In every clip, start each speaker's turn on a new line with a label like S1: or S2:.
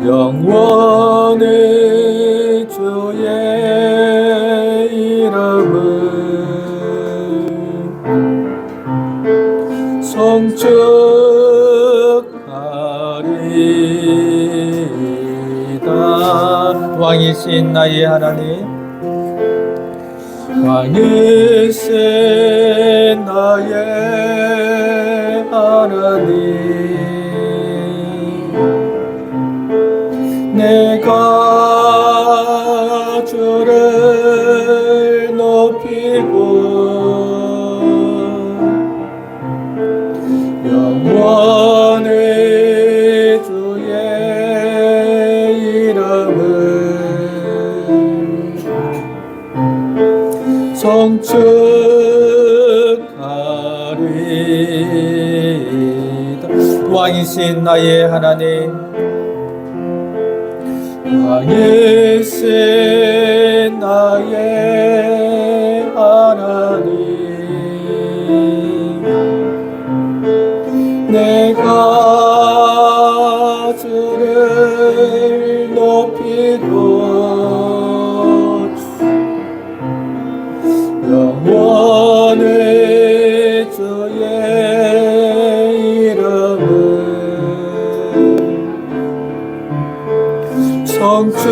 S1: 영원히 주의 이름을 송축하리이다. 왕이신 나의 하나님, 왕이신 나의 하나님, 내가 주를 높이고 영원히 주의 이름을 송축하리이다. 왕이신 나의 하나님, 왕이신 나의 하나님, 내가 주를 높이고 영원히 주의 이름을 송축하리이다.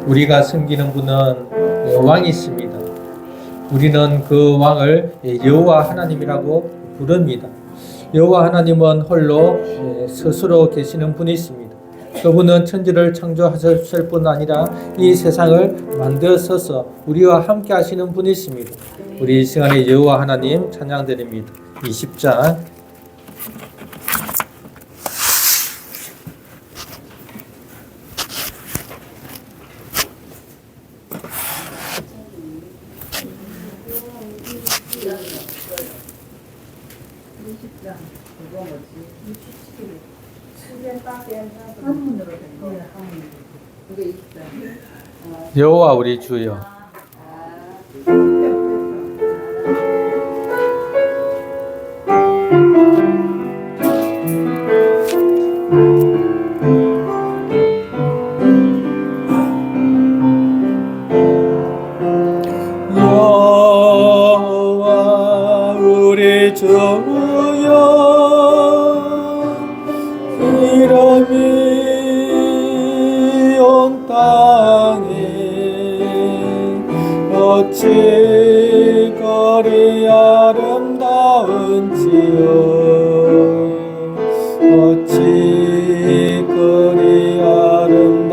S1: 우리가 섬기는 분은 왕이십니다. 우리는 그 왕을 여호와 하나님이라고 부릅니다. 여호와 하나님은 홀로 스스로 계시는 분이십니다. 그분은 천지를 창조하셨을 뿐 아니라 이 세상을 만드셔서 우리와 함께 하시는 분이십니다. 우리 이 시간에 여호와 하나님 찬양드립니다. 20장 여호와 우리 주여, 여호와 우리 주여, 이름이 온 땅에 어찌 그리 아름다운지요, 어찌 그리 아름다운지요.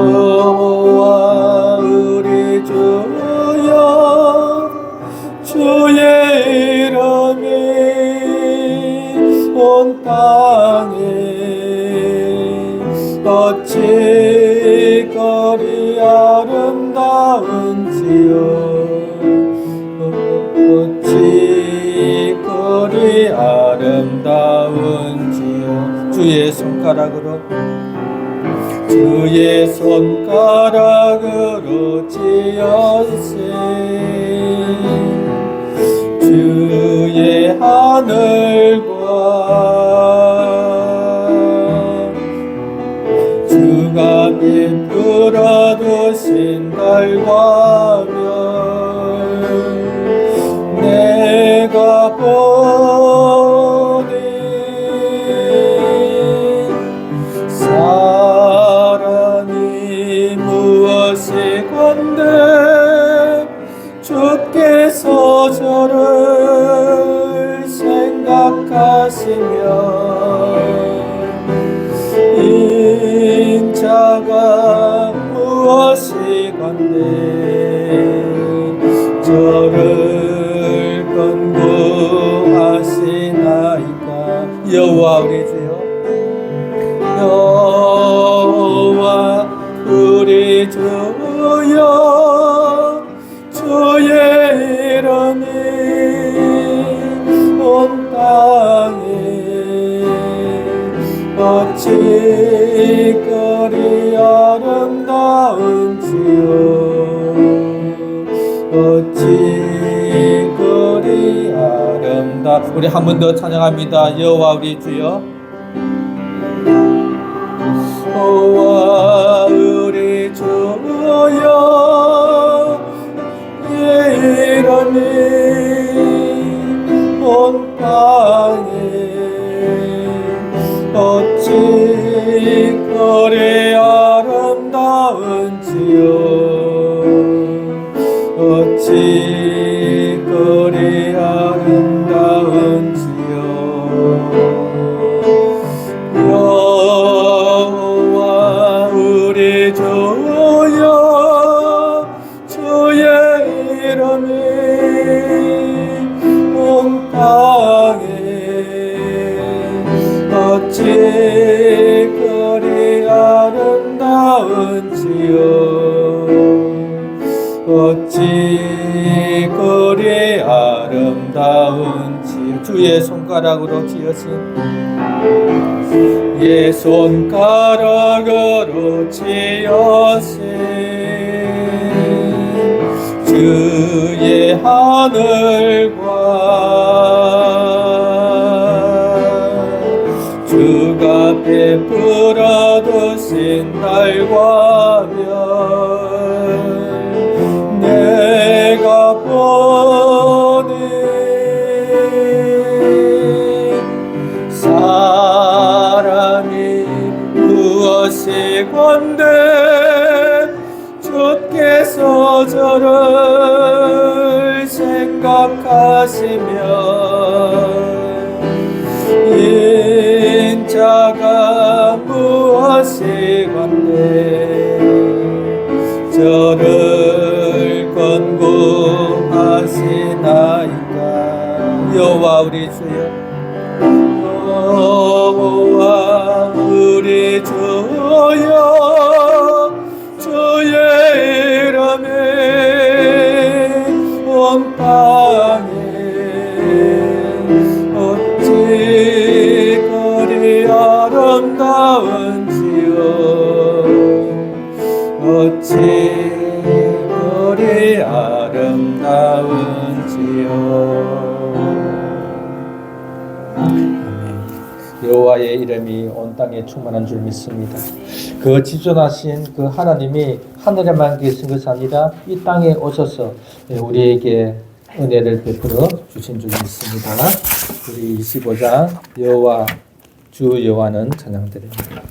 S1: 여호와 우리 주여, 주의 이름이 온 땅에 어찌 그리 아름다운지요, 어찌 그리 아름다운지요. 주의 손가락으로, 주의 손가락으로 지었세. 주의 하늘과 주가 비틀어 두신 달과 별, 내가 보니 사람이 무엇이건대 주께서 저를 생각하시며 인자가 무엇이건대 저를 권고하시나이까. 여호와 우리 주여, 여호와 우리 주여, 주의 이름이 온 땅에 어찌 그리 우리 한 번 더 찬양합니다. 여호와 우리 주여, 여호와 우리 주여, 이름이 온 땅에 어찌 그리 아름다운지요, 어찌 그리 아름다운지요. 여호와 우리 주여, 주의 이름이 온 땅에 어찌 그리 아름다운지요, 어찌 그리 아름다운지. 주의 손가락으로 지으신, 예 손가락으로 지으신 주의 하늘과 주가 베풀어 두신 달과 별, 내가 보니 사람이 무엇이 건데 주께서 저를 생각하시며, 인자가 무엇이 건데 저를 권고하시나이까. 여호와 우리 주여, 여호와 우리 주여, 주의 이름이 온 땅에 어찌 그리 아름다운지요, 어찌 그리 아름다운지요. 여호와의 이름이 온 땅에 충만한 줄 믿습니다. 그 지존하신 그 하나님이 하늘에만 계신 것이 아니라 이 땅에 오셔서 우리에게 은혜를 베풀어 주신 줄 믿습니다. 우리 25장 여호와 주 여호와는 찬양드립니다.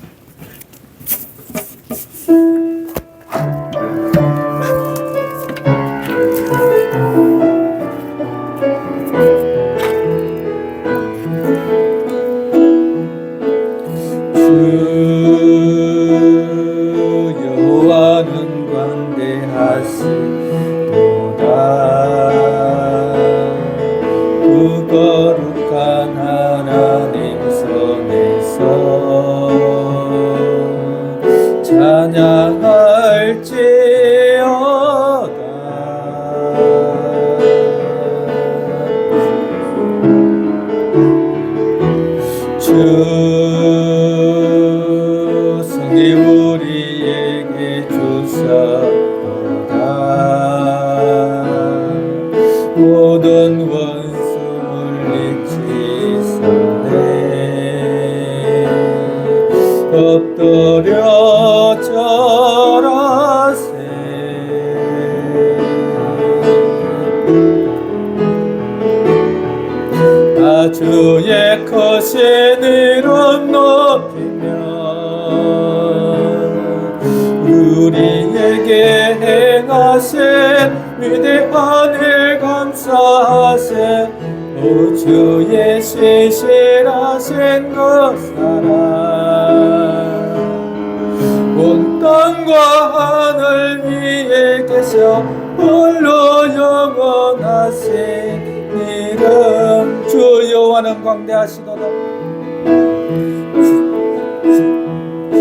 S1: 거룩한 하나님 손에서 찬양할지어다. 주 성이 우리에게 주셨도다. 모든 원수 물리치사네. 엎드려 절하세. 나 주의 크신 이름 높이며 우리에게 행하신 위대한 일 감사하세. 오 주의 신실하신 그 사랑 온 땅과 하늘 위에 계셔 홀로 영원하신 이름. 주 여호와는 광대하시도다. 주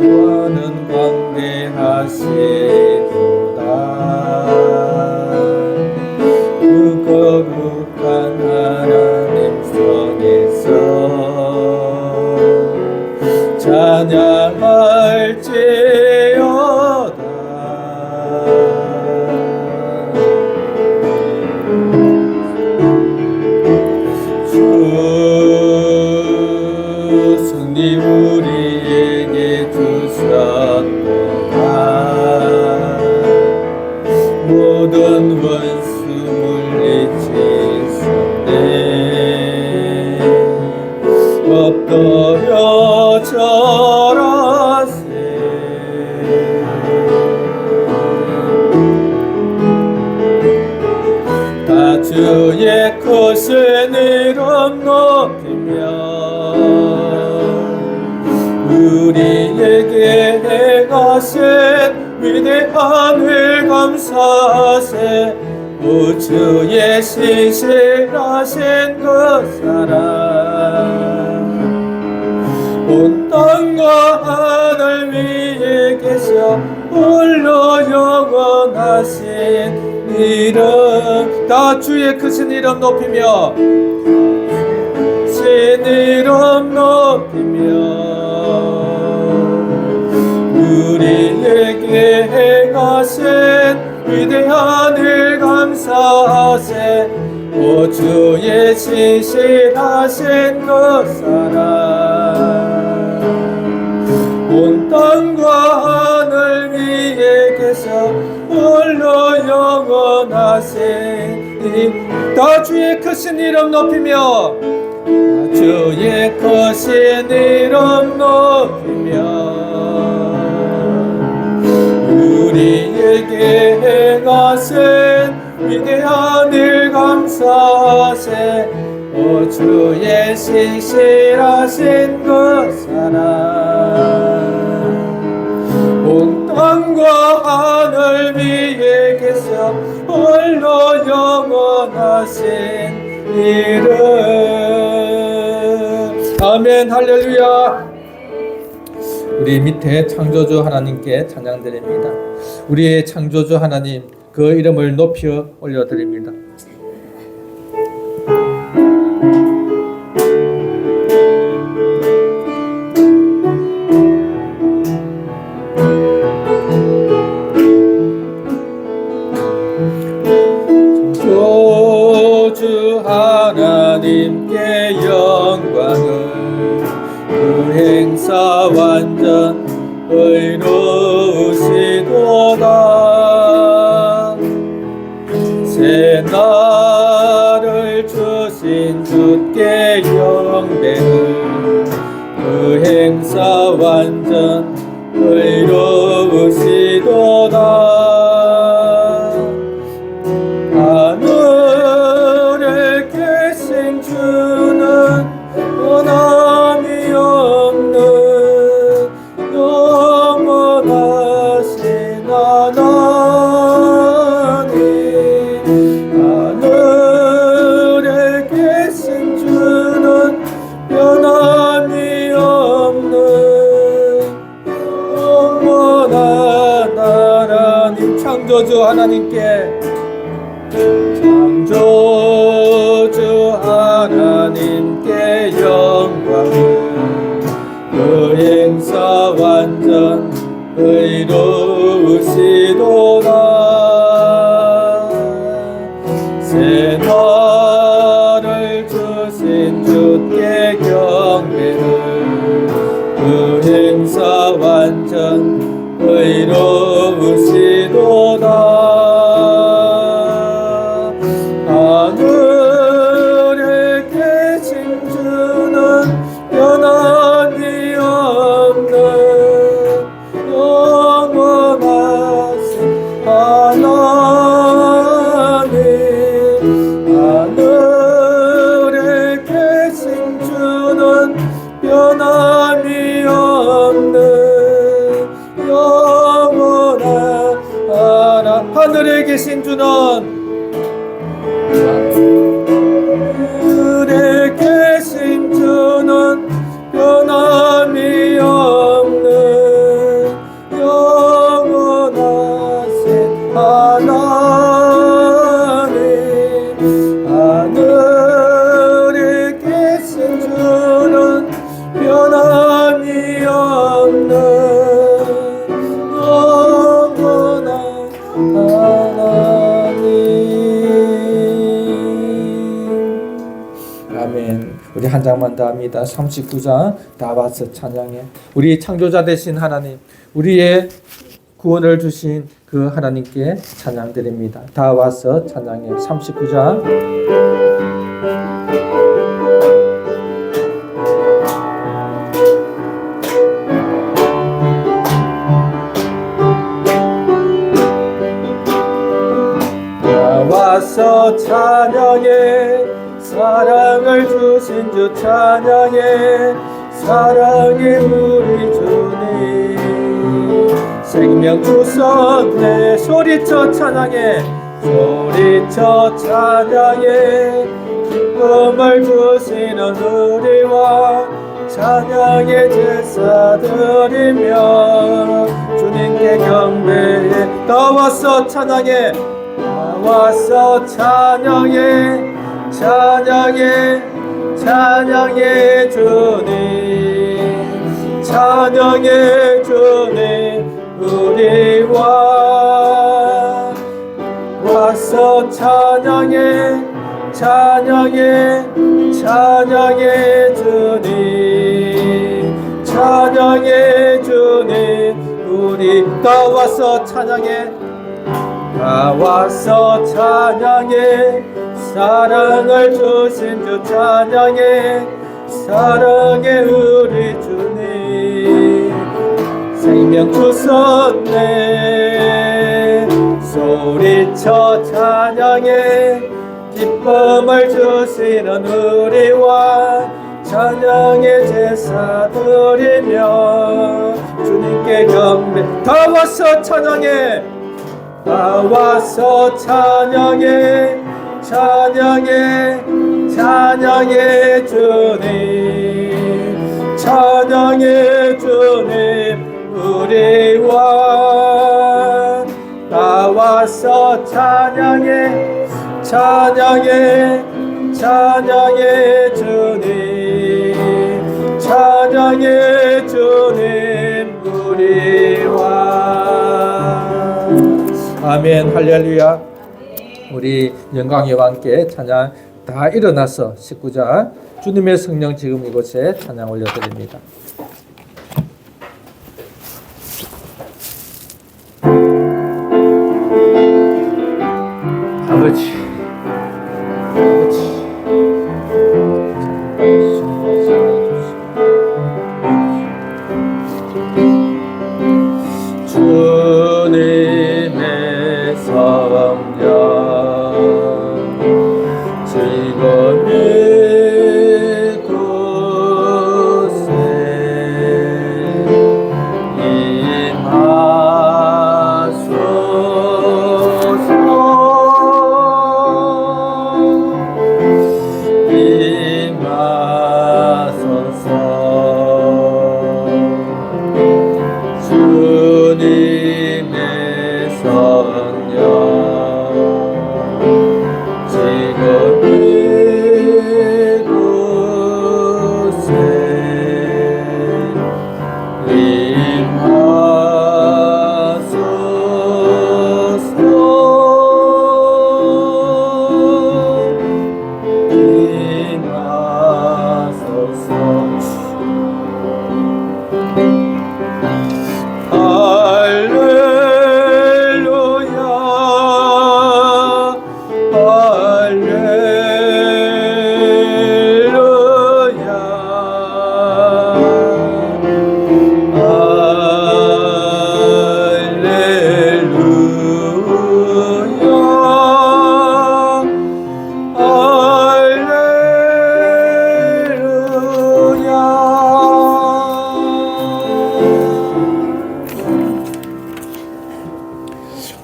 S1: 여호와는 광대하시도다. 그 거룩한 하나님 손에서 찬양할지어다. 우리에게 주셨도다. 모든 원수 물리치셨네. 엎드려 절하세. 다 주의 크신 이름 높이며 우리에게 행하신 위대한 일 감사하세. 우주의 신실하신 그 사랑 온 땅과 하늘 위에 계셔 홀로 영원하신 이름. 다 주의 크신 이름 높이며 신 이름 높이며 우리에게 행하신 위대한 일 감사하세. 오 주의 신실하신 그 사랑 온 땅과 하늘 위에 계셔 홀로 영원하신 다 주의 크신 이름 높이며 주의 크신 이름 높이며 우리에게 행하신 위대한 일 감사하세. 오 주의 신실하신 그 사랑 온 땅과 하늘 위에 계셔 홀로 영원하신 이름. 아멘. 할렐루야. 우리 밑에 창조주 하나님께 찬양드립니다. 우리의 창조주 하나님 그 이름을 높이 올려드립니다. 창조주 하나님께 영광을 그 행사 완전 의로우시도다. 새날을 주신 주께 영배를 그 행사 완전 의로우시도다. 하늘에 계신 주는 변함이 없는 영원하신 하나님. 하늘에 계신 주는 변함이 없는 영원한 하나님. 창조주 하나님께 창조주 하나님께 영광을 그 행사 완전 의로우시도다. 새날을 주신 주께 경배를 그 행사 완전 의로우시도다. 하늘에 계신 주는 변함이 없는 영원하신 하나님. 하늘에 계신 주는 변함이 없는 영원한 하나님. 하늘에 계신 주는 하늘에 계신 주는 변함이 없는 영원하신 하나님. 하늘에 계신 주는 변함이 없는 영원한 하나님. 한 장만 더 합니다. 39장 다 와서 찬양해. 우리 창조자 되신 하나님, 우리의 구원을 주신 그 하나님께 찬양드립니다. 다 와서 찬양해. 39장 다 와서 찬양해. 사랑을 주신 주 찬양해. 사랑해 우리 주님. 생명 주셨네. 소리쳐 찬양해. 소리쳐 찬양해. 기쁨을 주시는 우리와 찬양의 제사 드리며 주님께 경배해. 나와서 찬양해. 나와서 찬양해. 찬양해. 찬양해 주님. 찬양해 주님. 우리와 와서 찬양해. 찬양해. 찬양해 주님. 찬양해 주님. 우리 나와서 찬양해. 나와서 찬양해. 사랑을 주신 주 찬양해. 사랑해 우리 주님. 생명 주셨네. 소리쳐 찬양해. 기쁨을 주시는 우리와 찬양의 제사 드리며 주님께 경배. 다 와서 찬양해. 다 와서 찬양해. 찬양해. 찬양해 주님. 찬양해 주님. 우리와 나와서 찬양해. 찬양해. 찬양해 주님. 찬양해 주님. 우리와 아멘. 할렐루야. 우리 영광의 왕께 찬양 다 일어나서 19장 주님의 성령 지금 이곳에 찬양 올려드립니다. 아버지, 주님의 성령 지금 이곳에 임하소서. 주님의 성령 지금 이곳에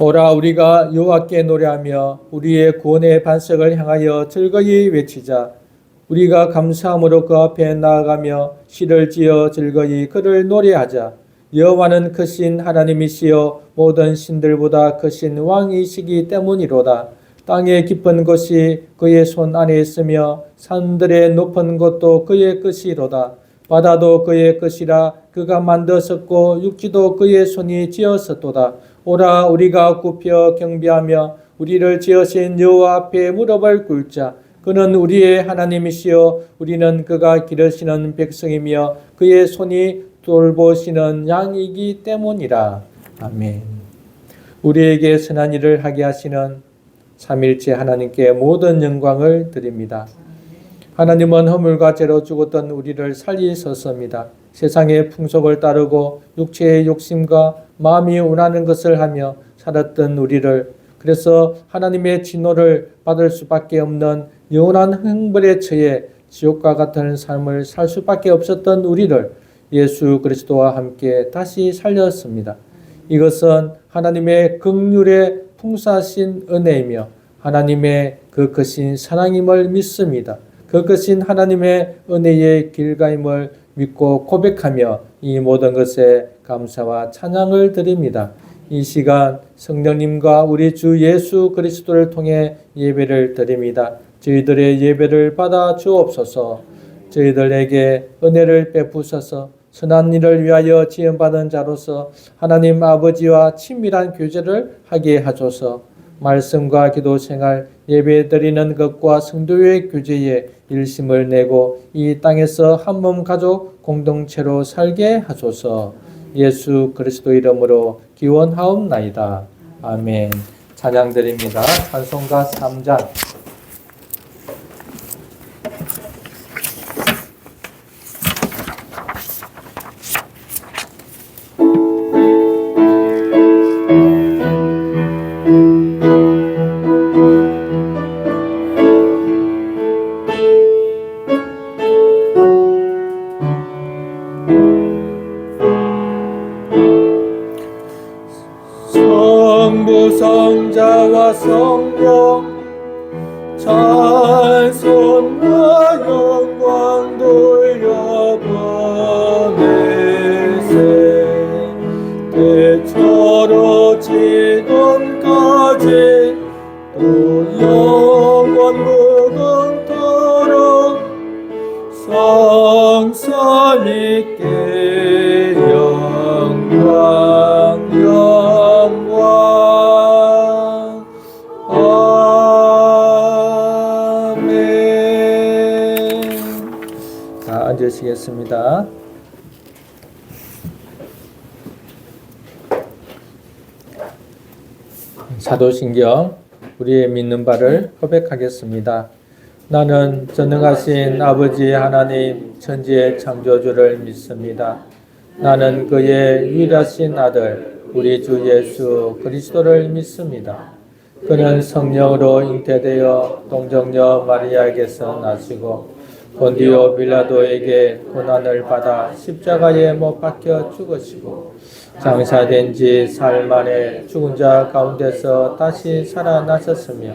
S1: 오라 우리가 여호와께 노래하며 우리의 구원의 반석을 향하여 즐거이 외치자. 우리가 감사함으로 그 앞에 나아가며 시를 지어 즐거이 그를 노래하자. 여호와는 크신 하나님이시여 모든 신들보다 크신 왕이시기 때문이로다. 땅의 깊은 곳이 그의 손 안에 있으며 산들의 높은 곳도 그의 것이로다. 바다도 그의 것이라 그가 만드셨고 육지도 그의 손이 지었었도다. 오라 우리가 굽혀 경배하며 우리를 지으신 여호와 앞에 무릎을 꿇자. 그는 우리의 하나님이시여 우리는 그가 기르시는 백성이며 그의 손이 돌보시는 양이기 때문이라. 아멘. 우리에게 선한 일을 하게 하시는 삼일째 하나님께 모든 영광을 드립니다. 하나님은 허물과 죄로 죽었던 우리를 살리셨습니다. 세상의 풍속을 따르고 육체의 욕심과 마음이 원하는 것을 하며 살았던 우리를, 그래서 하나님의 진노를 받을 수밖에 없는 영원한 형벌에 처해 지옥과 같은 삶을 살 수밖에 없었던 우리를 예수 그리스도와 함께 다시 살렸습니다. 이것은 하나님의 긍휼의 풍성하신 은혜이며 하나님의 그 크신 사랑임을 믿습니다. 그 크신 하나님의 은혜의 길가임을 믿고 고백하며 이 모든 것에 감사와 찬양을 드립니다. 이 시간 성령님과 우리 주 예수 그리스도를 통해 예배를 드립니다. 저희들의 예배를 받아 주옵소서. 저희들에게 은혜를 베푸셔서 선한 일을 위하여 지음받은 자로서 하나님 아버지와 친밀한 교제를 하게 하소서. 말씀과 기도 생활, 예배 드리는 것과 성도의 교제에 일심을 내고 이 땅에서 한 몸 가족 공동체로 살게 하소서. 예수 그리스도 이름으로 기원하옵나이다. 아멘. 찬양 드립니다. 찬송가 3장. 성부 성자와 성령 찬송과 영광 돌려보내세. 대처로 지금까지 또 영원 무궁토록 성선 있게 영광 영광. 아멘. 자, 앉으시겠습니다. 사도신경 우리의 믿는 바를 고백하겠습니다. 나는 전능하신 아버지 하나님 천지의 창조주를 믿습니다. 나는 그의 유일하신 아들 우리 주 예수 그리스도를 믿습니다. 그는 성령으로 잉태되어 동정녀 마리아에게서 나시고 본디오 빌라도에게 고난을 받아 십자가에 못 박혀 죽으시고 장사된 지 사흘 만에 죽은 자 가운데서 다시 살아나셨으며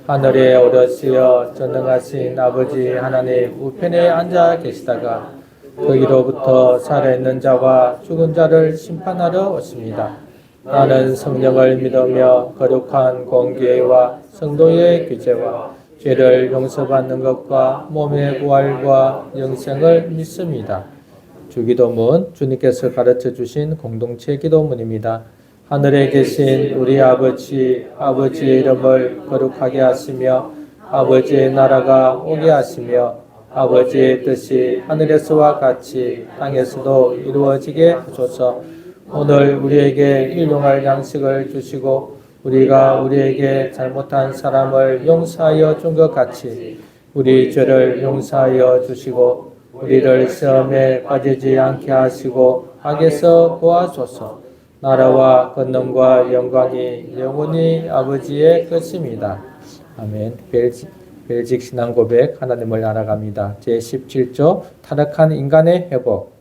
S1: 하늘에 오르시어 전능하신 아버지 하나님 우편에 앉아 계시다가 거기로부터 살아있는 자와 죽은 자를 심판하러 오십니다. 나는 성령을 믿으며 거룩한 공교회와 성도의 규제와 죄를 용서받는 것과 몸의 부활과 영생을 믿습니다. 주기도문 주님께서 가르쳐 주신 공동체 기도문입니다. 하늘에 계신 우리 아버지, 아버지의 이름을 거룩하게 하시며 아버지의 나라가 오게 하시며 아버지의 뜻이 하늘에서와 같이 땅에서도 이루어지게 하소서. 오늘 우리에게 일용할 양식을 주시고 우리가 우리에게 잘못한 사람을 용서하여 준 것 같이 우리 죄를 용서하여 주시고 우리를 시험에 빠지지 않게 하시고 악에서 구하소서. 나라와 권능과 영광이 영원히 아버지의 것입니다. 아멘. 벨직 신앙 고백 하나님을 알아갑니다. 제17조 타락한 인간의 회복.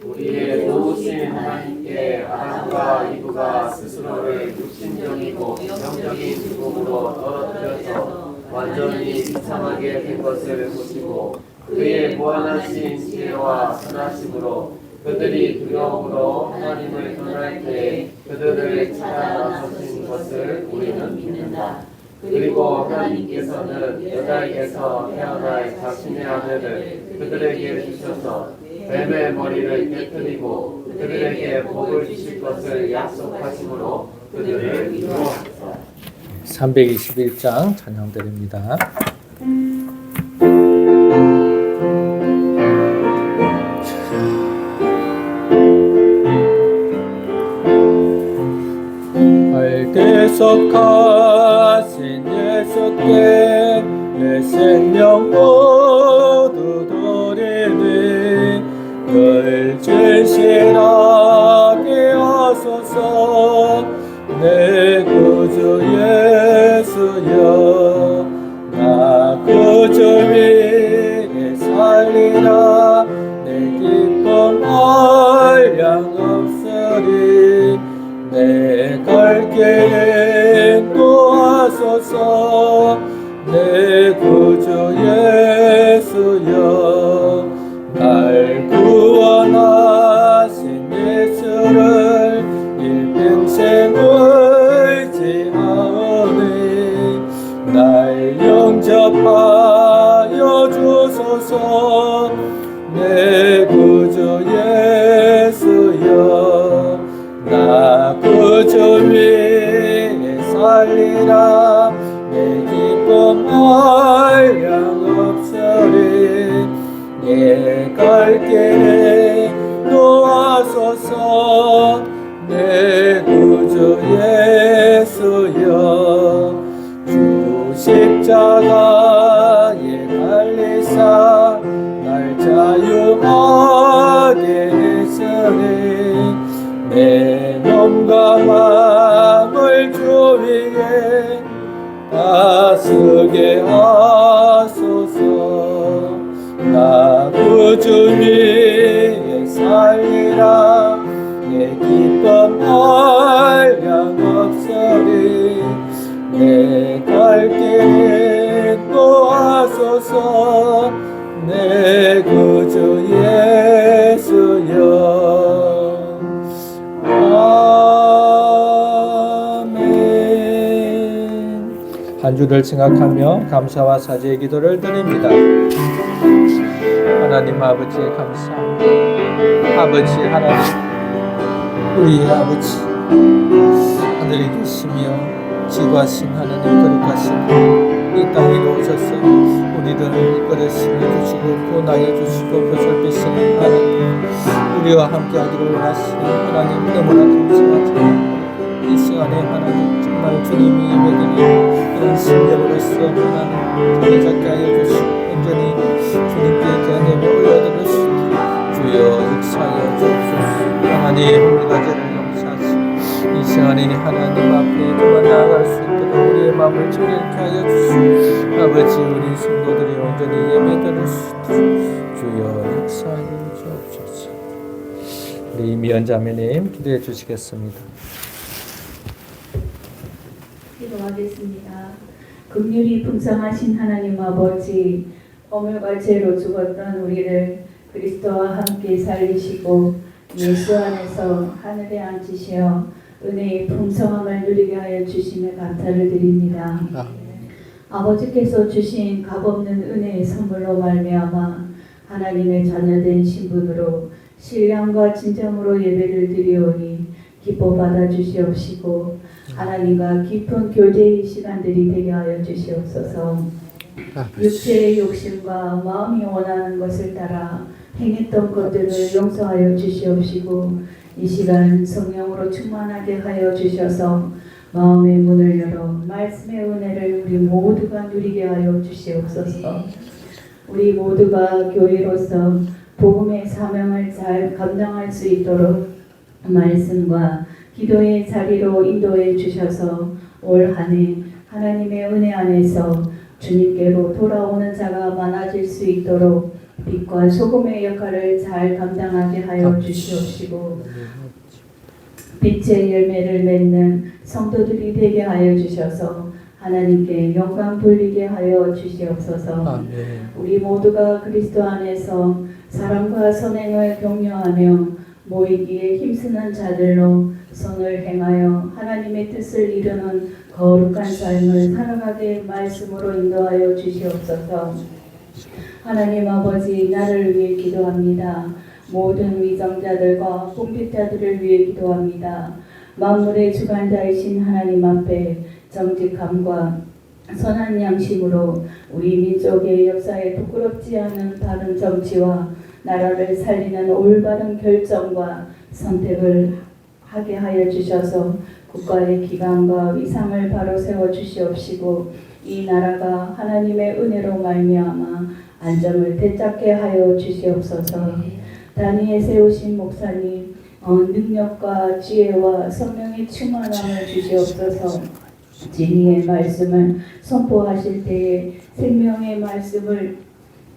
S2: 우리의 도우신 하나님께 아담과 이브가 스스로를 육신적이고 영적인 죽음으로 떨어뜨려서 완전히 비참하게 된 것을 보시고 그의 무한하신 지혜와 선하심으로 그들이 두려움으로 하나님을 떠날 때에 그들을 찾아 나서신 것을 우리는 믿는다. 그리고 하나님께서는 여자에게서 태어날 자신의 아들을 그들에게 주셔서 뱀의 머리를 깨뜨리고 그들에게 복을 주실 것을 약속하심으로 그들을 이루었다.
S1: 321장 찬양드립니다. 약속하신 예수께 내 생명 모두 드리니 늘 진실하게 하소서. 내 구주 예수여 나 그 주 위에 살리라. 내 기쁨 한량 없으리. 내 갈 길 인도하소서. 내 구주 예수여 날 구원하신 예수를 일평생 의지하오니 날 영접하여 주소서. 내 구주 예수여 나 구주 위에 살리라. 내 기쁨 한량 없으리. 내 갈 길에 놓아소서. 내 구주 예수여 주 십자가에 달리사 날 자유하게 했으니 내 몸과 마음을 주 위에 다스게 하소서. 나 구주 위에 살리라. 내 기쁨 한량 없으리. 내 갈 길에 인도하소서. 내 구주 예수여 아멘. 한 주를 생각하며 감사와 사죄의 기도를 드립니다. 하나님 아버지의 감사합니다. 아버지 하나님, 우리의 아버지 하늘에 계시며 지구하신 하나님, 거룩하신 이 땅에 오셔서 우리를 이끌으시며 주시고 구원하여 주시고 보살피시는 하나님, 우리와 함께하기를 원하시는 하나님, 너무나 감사합니다. 이 시간에 하나님 정말 주님이 예배드리는 이런 심령으로서 하나님 저를 잡게 하여 주시고 온전히 주님께 대하여 올려드릴 수 있도록 주여 역사하여 주옵소서. 하나님, 우리가 죄를 용서하시고 이 시간에 하나님 앞에 그만 나아갈 수 있도록 우리의 마음을 정결케 하여 주시고 아버지, 우리 성도들이 온전히 예배드릴 수 있도록 주여 역사하여 주옵소서. 우리 미연자매님 기도해 주시겠습니다.
S3: 기도하겠습니다. 긍휼이 풍성하신 하나님 아버지, 허물과 죄로 죽었던 우리를 그리스도와 함께 살리시고 예수 안에서 하늘에 앉으시어 은혜의 풍성함을 누리게 하여 주심에 감사를 드립니다. 아버지께서 주신 값없는 은혜의 선물로 말미암아 하나님의 자녀된 신분으로 신령과 진정으로 예배를 드리오니 기뻐 받아 주시옵시고 하나님과 깊은 교제의 시간들이 되게 하여 주시옵소서. 육체의 욕심과 마음이 원하는 것을 따라 행했던 것들을 용서하여 주시옵시고 이 시간 성령으로 충만하게 하여 주셔서 마음의 문을 열어 말씀의 은혜를 우리 모두가 누리게 하여 주시옵소서. 우리 모두가 교회로서 복음의 사명을 잘 감당할 수 있도록 말씀과 기도의 자리로 인도해 주셔서 올 한 해 하나님의 은혜 안에서 주님께로 돌아오는 자가 많아질 수 있도록 빛과 소금의 역할을 잘 감당하게 하여 주시옵시고 빛의 열매를 맺는 성도들이 되게 하여 주셔서 하나님께 영광 돌리게 하여 주시옵소서.
S1: 아멘.
S3: 우리 모두가 그리스도 안에서 사랑과 선행을 격려하며 모이기에 힘쓰는 자들로 선을 행하여 하나님의 뜻을 이루는 거룩한 삶을 살아가게 말씀으로 인도하여 주시옵소서. 하나님 아버지, 나를 위해 기도합니다. 모든 위정자들과 공직자들을 위해 기도합니다. 만물의 주관자이신 하나님 앞에 정직함과 선한 양심으로 우리 민족의 역사에 부끄럽지 않은 바른 정치와 나라를 살리는 올바른 결정과 선택을 하게 하여 주셔서 국가의 기강과 위상을 바로 세워 주시옵시고 이 나라가 하나님의 은혜로 말미암아 안정을 되찾게 하여 주시옵소서. 단위에 세우신 목사님 능력과 지혜와 성령의 충만함을 주시옵소서. 진리의 말씀을 선포하실 때에 생명의 말씀을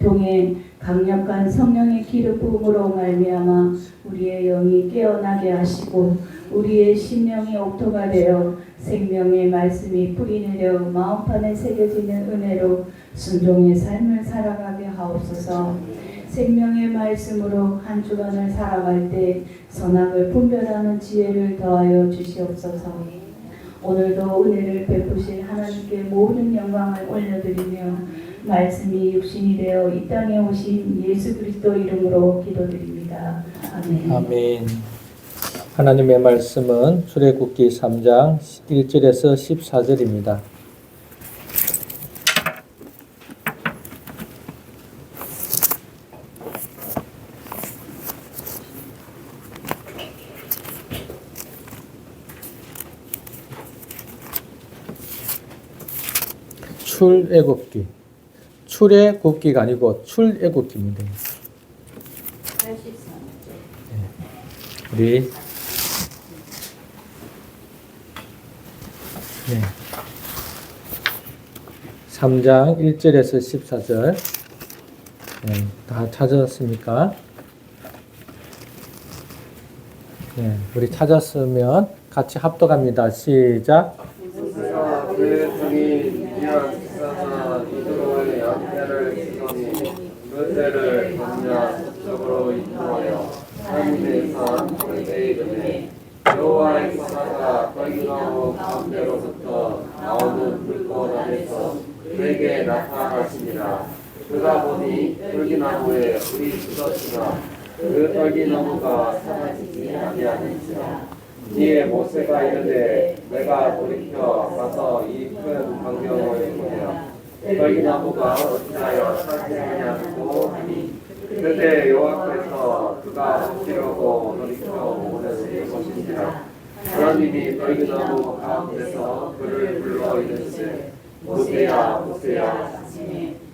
S3: 통해 강력한 성령의 기름 부음으로 말미암아 우리의 영이 깨어나게 하시고 우리의 심령이 옥토가 되어 생명의 말씀이 뿌리내려 마음판에 새겨지는 은혜로 순종의 삶을 살아가게 하옵소서. 생명의 말씀으로 한 주간을 살아갈 때 선악을 분별하는 지혜를 더하여 주시옵소서. 오늘도 은혜를 베푸실 하나님께 모든 영광을 올려드리며 말씀이 육신이 되어 이 땅에 오신 예수 그리스도 이름으로 기도드립니다. 아멘.
S1: 아멘. 하나님의 말씀은 출애굽기 3장 1절에서 14절입니다. 출애굽기. 출애굽기가 아니고 출애굽기입니다. 83절. 우리 네. 3장 1절에서 14절 네, 다 찾았습니까? 네, 우리 찾았으면 같이 합독합니다. 시작.
S2: 모세가 그의 종이 미디안 지사나 이드로의 양떼를 치더니 그 떼를 광야 서쪽으로 인도하여 하나님의 산 호렙에 이르매 여호와의 사자가 떨기나무 가운데로부터 나오는 불꽃 안에서 그에게 나타나시니라. 그가 보니 떨기나무에 불이 쏟아지나 그 떨기나무가 사라지지 아니하는지라. 이에 모세가 이르되 내가 돌이켜 가서 이 큰 광경을 보며 떨기나무가 어찌하여 살지냐고 하니 그때 여호와께서 그가 어찌려고 돌이켜 오는 것인지라. 하나님이 떨기나무 가운데서 그를 불러 이르시되 모세야 모세야.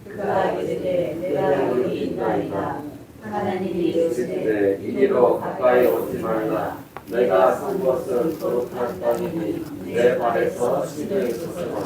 S3: 그가 이르되 내가 여기 있나이다. 하나님이
S2: 이르시되 이리로 가까이 오지 말라. 내가 산 것은 거룩한 땅이니 내 발에서 신을 씻으라.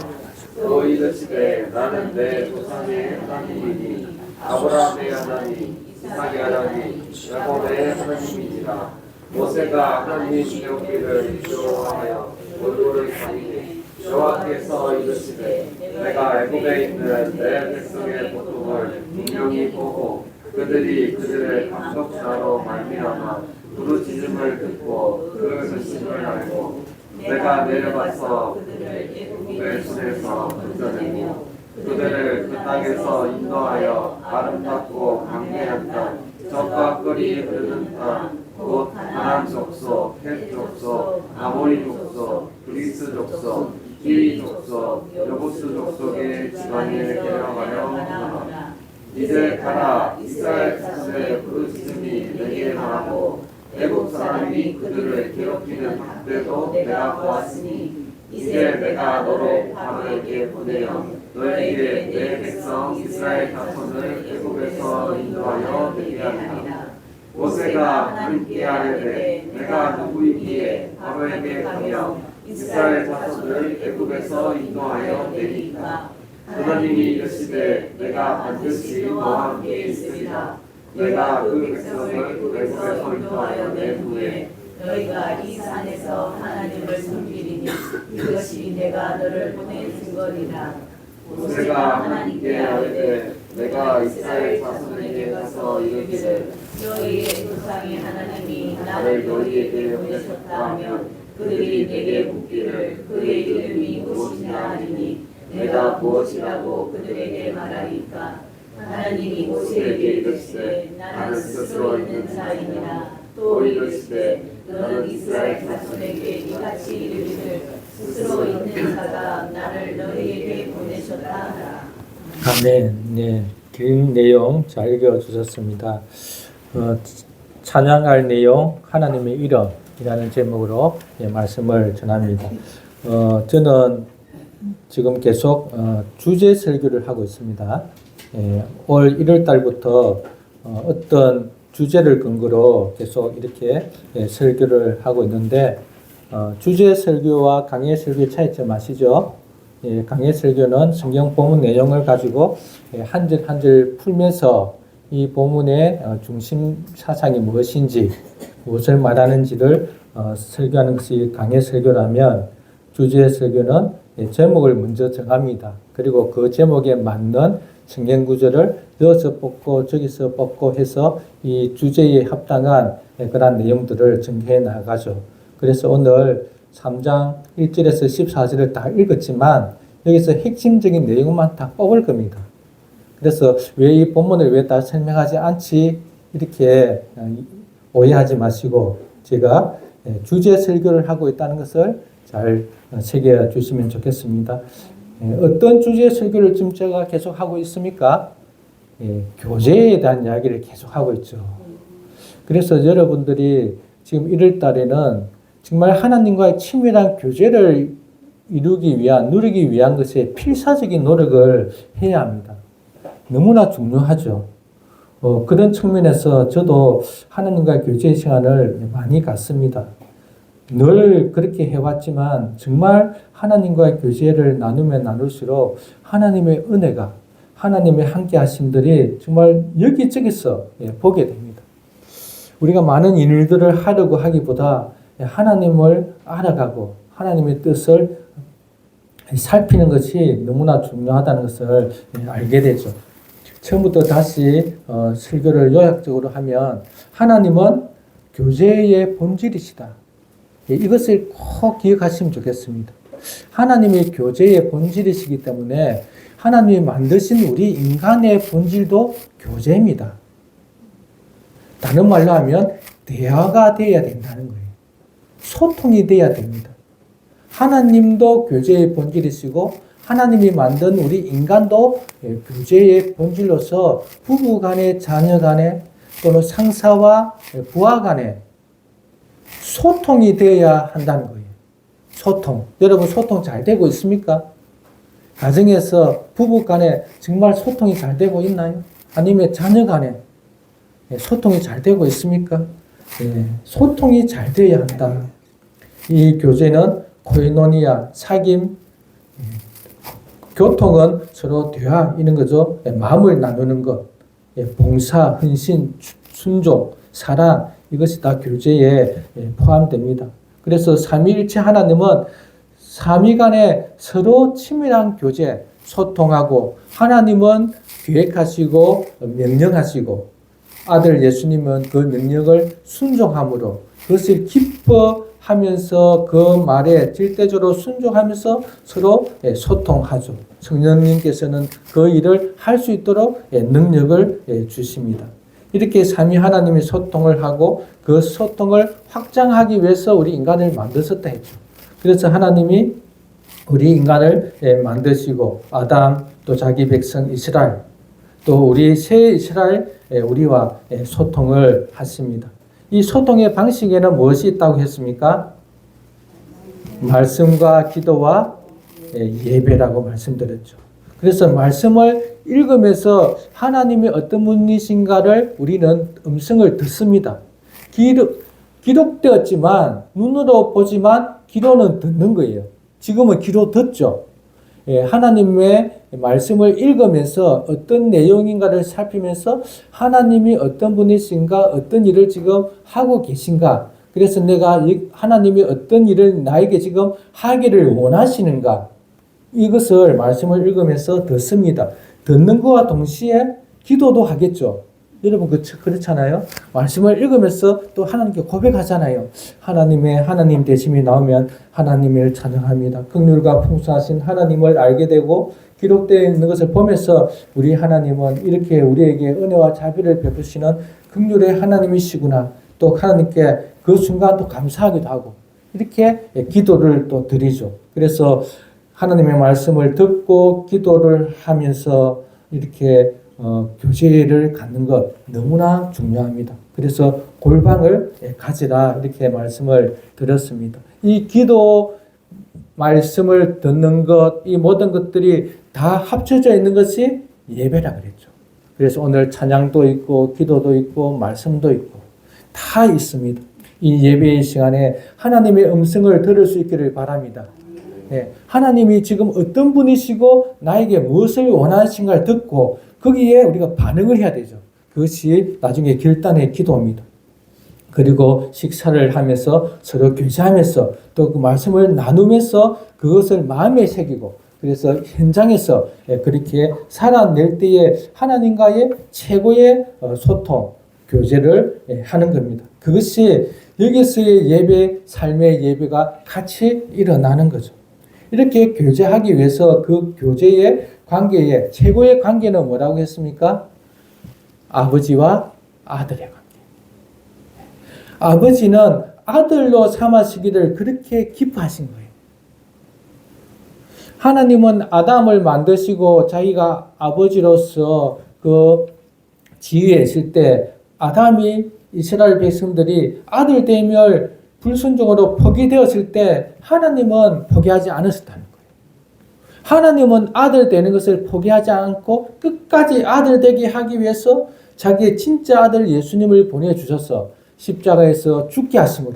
S2: 또 이르시되 나는 내 조상의 하나님이니 아브라함의 하나님 이삭의 하나님 야곱의 하나님이니라. 모세가 하나님 배우기를 필요하여 얼굴을 가리니 여호와께서 이르시되 내가 애굽에 있는 내 백성의 고통을 분명히 보고 그들이 그들의 감독자로 말미암아 부르짖음을 듣고 그 근심을 알고 내가 내려가서 그들의 손에서 건져내고 그들을 그 땅에서 인도하여 아름답고 강대한 땅 젖과 꿀이 흐르는 땅 곧 가나안 족속, 헷 족속, 아모리 족속, 그리스 족속, 히위 족속, 여부스 족속의 지방에 데려가려 하노라. 이제 가라. 이스라엘 자손의 부르짖음이 내게 말하고 애굽 사람이 그들을 괴롭히는 학대도 내가 보았으니 이제 내가 너로 바로에게 보내어 너에게 내 백성 이스라엘 자손을 애굽에서 인도하여 내게 하리라. 모세가 하나님께 아뢰되 내가 누구이기에 바로에게 가며 이스라엘 자손을 애굽에서 인도하여 내리까. 하나님이 이르시되 내가 반드시 너와 함께 있으리라. 내가 그 백성을 애굽에서 인도하여 낸 후에 너희가 이 산에서 하나님을 섬기리니 이것이 내가 너를 보낸 증거리라. 모세가 하나님께 아뢰되 내가 이스라엘 자손에게 가서 이르기를 너희의 조상의 하나님이 나를 너희에게 보내셨다 하면 그들이 내게 묻기를 그의 이름이 무엇이냐 하리니 내가 무엇이라고 그들에게 말하리까. 하나님이 모세에게 이르시되 나는 스스로 있는 자이니라. 또 이르시되 너는 이스라엘 자손에게 이같이 이르기를 스스로 있는 자가 나를 너희에게 보내셨다 하라.
S1: 아멘. 네, 긴 내용 잘 읽어주셨습니다. 찬양할 내용 하나님의 이름 이라는 제목으로 말씀을 전합니다. 저는 지금 계속 주제 설교를 하고 있습니다. 올 1월 달부터 어떤 주제를 근거로 계속 이렇게 설교를 하고 있는데 주제 설교와 강해 설교의 차이점 아시죠? 강해 설교는 성경 본문 내용을 가지고 한 절 한 절 풀면서 이 본문의 중심 사상이 무엇인지 무엇을 말하는지를 설교하는 것이 강해 설교라면 주제 설교는 제목을 먼저 정합니다. 그리고 그 제목에 맞는 성경 구절을 여기서 뽑고 저기서 뽑고 해서 이 주제에 합당한 그런 내용들을 전개해 나가죠. 그래서 오늘 3장 1절에서 14절을 다 읽었지만 여기서 핵심적인 내용만 다 뽑을 겁니다. 그래서 왜 이 본문을 왜 다 설명하지 않지 이렇게 오해하지 마시고 제가 주제 설교를 하고 있다는 것을 잘 새겨 주시면 좋겠습니다. 어떤 주제 설교를 지금 제가 계속 하고 있습니까? 교제에 대한 이야기를 계속 하고 있죠. 그래서 여러분들이 지금 1월 달에는 정말 하나님과의 친밀한 교제를 누리기 위한 것에 필사적인 노력을 해야 합니다. 너무나 중요하죠. 그런 측면에서 저도 하나님과의 교제 시간을 많이 갖습니다. 늘 그렇게 해왔지만 정말 하나님과의 교제를 나누면 나눌수록 하나님의 은혜가 하나님의 함께 하심들이 정말 여기저기서 보게 됩니다. 우리가 많은 일들을 하려고 하기보다 하나님을 알아가고 하나님의 뜻을 살피는 것이 너무나 중요하다는 것을 알게 되죠. 처음부터 다시 설교를 요약적으로 하면 하나님은 교제의 본질이시다. 이것을 꼭 기억하시면 좋겠습니다. 하나님의 교제의 본질이시기 때문에 하나님이 만드신 우리 인간의 본질도 교제입니다. 다른 말로 하면 대화가 되어야 된다는 거예요. 소통이 되어야 됩니다. 하나님도 교제의 본질이시고 하나님이 만든 우리 인간도 교제의 본질로서 부부 간에 자녀 간에 또는 상사와 부하 간에 소통이 되어야 한다는 거예요. 소통. 여러분 소통 잘 되고 있습니까? 가정에서 부부 간에 정말 소통이 잘 되고 있나요? 아니면 자녀 간에 소통이 잘 되고 있습니까? 소통이 잘 되어야 한다. 이 교제는 코이노니아, 사귐, 교통은 서로 대화 이런 거죠. 마음을 나누는 것, 봉사, 헌신, 순종, 사랑 이것이 다 교제에 포함됩니다. 그래서 삼위일체 하나님은 삼위 간에 서로 친밀한 교제, 소통하고 하나님은 계획하시고 명령하시고 아들 예수님은 그 명령을 순종함으로 그것을 기뻐하면서 그 말에 절대적으로 순종하면서 서로 소통하죠. 성령님께서는 그 일을 할 수 있도록 능력을 주십니다. 이렇게 삼위 하나님이 소통을 하고 그 소통을 확장하기 위해서 우리 인간을 만드셨다 했죠. 그래서 하나님이 우리 인간을 만드시고 아담 또 자기 백성 이스라엘 또 우리 새 이스라엘 우리와 소통을 하십니다. 이 소통의 방식에는 무엇이 있다고 했습니까? 말씀과 기도와 예배라고 말씀드렸죠. 그래서 말씀을 읽으면서 하나님이 어떤 분이신가를 우리는 음성을 듣습니다. 기록되었지만 눈으로 보지만 귀로는 듣는 거예요. 지금은 귀로 듣죠. 하나님의 말씀을 읽으면서 어떤 내용인가를 살피면서 하나님이 어떤 분이신가 어떤 일을 지금 하고 계신가 그래서 내가 하나님이 어떤 일을 나에게 지금 하기를 원하시는가 이것을 말씀을 읽으면서 듣습니다. 듣는 것과 동시에 기도도 하겠죠. 여러분 그렇잖아요. 말씀을 읽으면서 또 하나님께 고백하잖아요. 하나님 되심이 나오면 하나님을 찬양합니다. 긍휼과 풍성하신 하나님을 알게 되고 기록되어 있는 것을 보면서 우리 하나님은 이렇게 우리에게 은혜와 자비를 베푸시는 긍휼의 하나님이시구나. 또 하나님께 그 순간 또 감사하기도 하고 이렇게 기도를 또 드리죠. 그래서 하나님의 말씀을 듣고 기도를 하면서 이렇게 교제를 갖는 것 너무나 중요합니다. 그래서 골방을 가지라 이렇게 말씀을 드렸습니다. 이 기도 말씀을 듣는 것, 이 모든 것들이 다 합쳐져 있는 것이 예배라 그랬죠. 그래서 오늘 찬양도 있고 기도도 있고 말씀도 있고 다 있습니다. 이 예배의 시간에 하나님의 음성을 들을 수 있기를 바랍니다. 네, 하나님이 지금 어떤 분이시고 나에게 무엇을 원하신가를 듣고 거기에 우리가 반응을 해야 되죠. 그것이 나중에 결단의 기도입니다. 그리고 식사를 하면서 서로 교제하면서 또 그 말씀을 나누면서 그것을 마음에 새기고 그래서 현장에서 그렇게 살아낼 때에 하나님과의 최고의 소통, 교제를 하는 겁니다. 그것이 여기서의 예배, 삶의 예배가 같이 일어나는 거죠. 이렇게 교제하기 위해서 그 교제의 관계에 최고의 관계는 뭐라고 했습니까? 아버지와 아들의 관계. 아버지는 아들로 삼으시기를 그렇게 기뻐하신 거예요. 하나님은 아담을 만드시고 자기가 아버지로서 그 지위에 있을 때 아담이 이스라엘 백성들이 아들 되면 불순종으로 포기되었을 때 하나님은 포기하지 않으셨다는 거예요. 하나님은 아들 되는 것을 포기하지 않고 끝까지 아들 되게 하기 위해서 자기의 진짜 아들 예수님을 보내주셔서 십자가에서 죽게 하심으로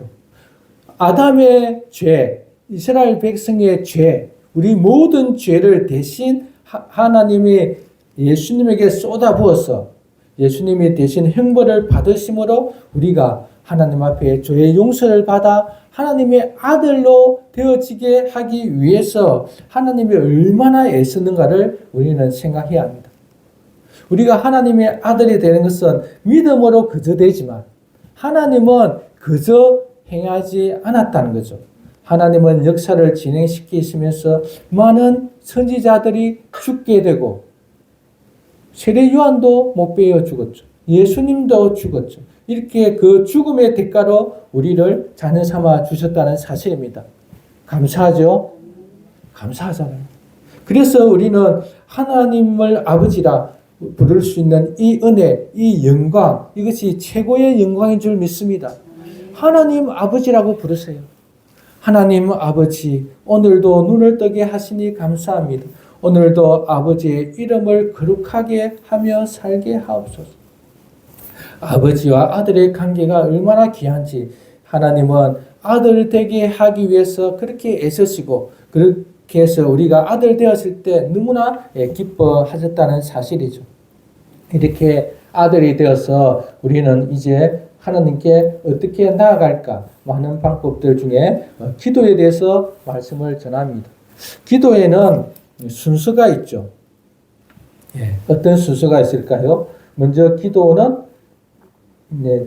S1: 아담의 죄, 이스라엘 백성의 죄, 우리 모든 죄를 대신 하나님이 예수님에게 쏟아부어서 예수님이 대신 형벌을 받으심으로 우리가 하나님 앞에 죄의 용서를 받아 하나님의 아들로 되어지게 하기 위해서 하나님이 얼마나 애쓰는가를 우리는 생각해야 합니다. 우리가 하나님의 아들이 되는 것은 믿음으로 그저 되지만 하나님은 그저 행하지 않았다는 거죠. 하나님은 역사를 진행시키시면서 많은 선지자들이 죽게 되고 세례 요한도 못 베어 죽었죠. 예수님도 죽었죠. 이렇게 그 죽음의 대가로 우리를 자녀 삼아 주셨다는 사실입니다. 감사하죠? 감사하잖아요. 그래서 우리는 하나님을 아버지라 부를 수 있는 이 은혜, 이 영광, 이것이 최고의 영광인 줄 믿습니다. 하나님 아버지라고 부르세요. 하나님 아버지, 오늘도 눈을 뜨게 하시니 감사합니다. 오늘도 아버지의 이름을 거룩하게 하며 살게 하옵소서. 아버지와 아들의 관계가 얼마나 귀한지 하나님은 아들 되게 하기 위해서 그렇게 애쓰시고 그렇게 해서 우리가 아들 되었을 때 너무나 기뻐하셨다는 사실이죠. 이렇게 아들이 되어서 우리는 이제 하나님께 어떻게 나아갈까 많은 방법들 중에 기도에 대해서 말씀을 전합니다. 기도에는 순서가 있죠. 어떤 순서가 있을까요? 먼저 기도는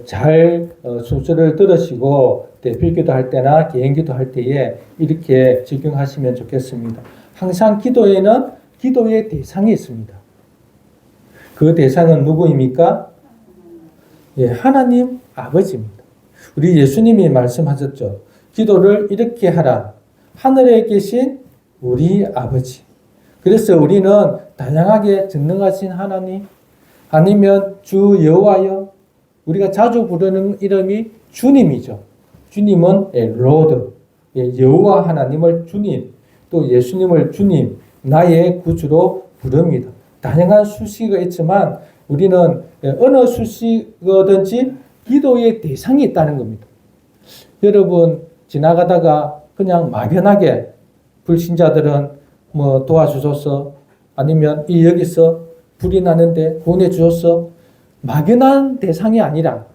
S1: 잘 순서를 들으시고 대필기도 할 때나 개인기도 할 때에 이렇게 적용하시면 좋겠습니다. 항상 기도에는 기도의 대상이 있습니다. 그 대상은 누구입니까? 하나님 아버지입니다. 우리 예수님이 말씀하셨죠. 기도를 이렇게 하라. 하늘에 계신 우리 아버지. 그래서 우리는 다양하게 전능하신 하나님, 아니면 주 여호와여, 우리가 자주 부르는 이름이 주님이죠. 주님은 로드, 여호와 하나님을 주님, 또 예수님을 주님, 나의 구주로 부릅니다. 다양한 수식어가 있지만 우리는 어느 수식어든지 기도의 대상이 있다는 겁니다. 여러분 지나가다가 그냥 막연하게 불신자들은 뭐 도와주소서, 아니면 이 여기서 불이 나는데 구원해 주소서, 막연한 대상이 아니라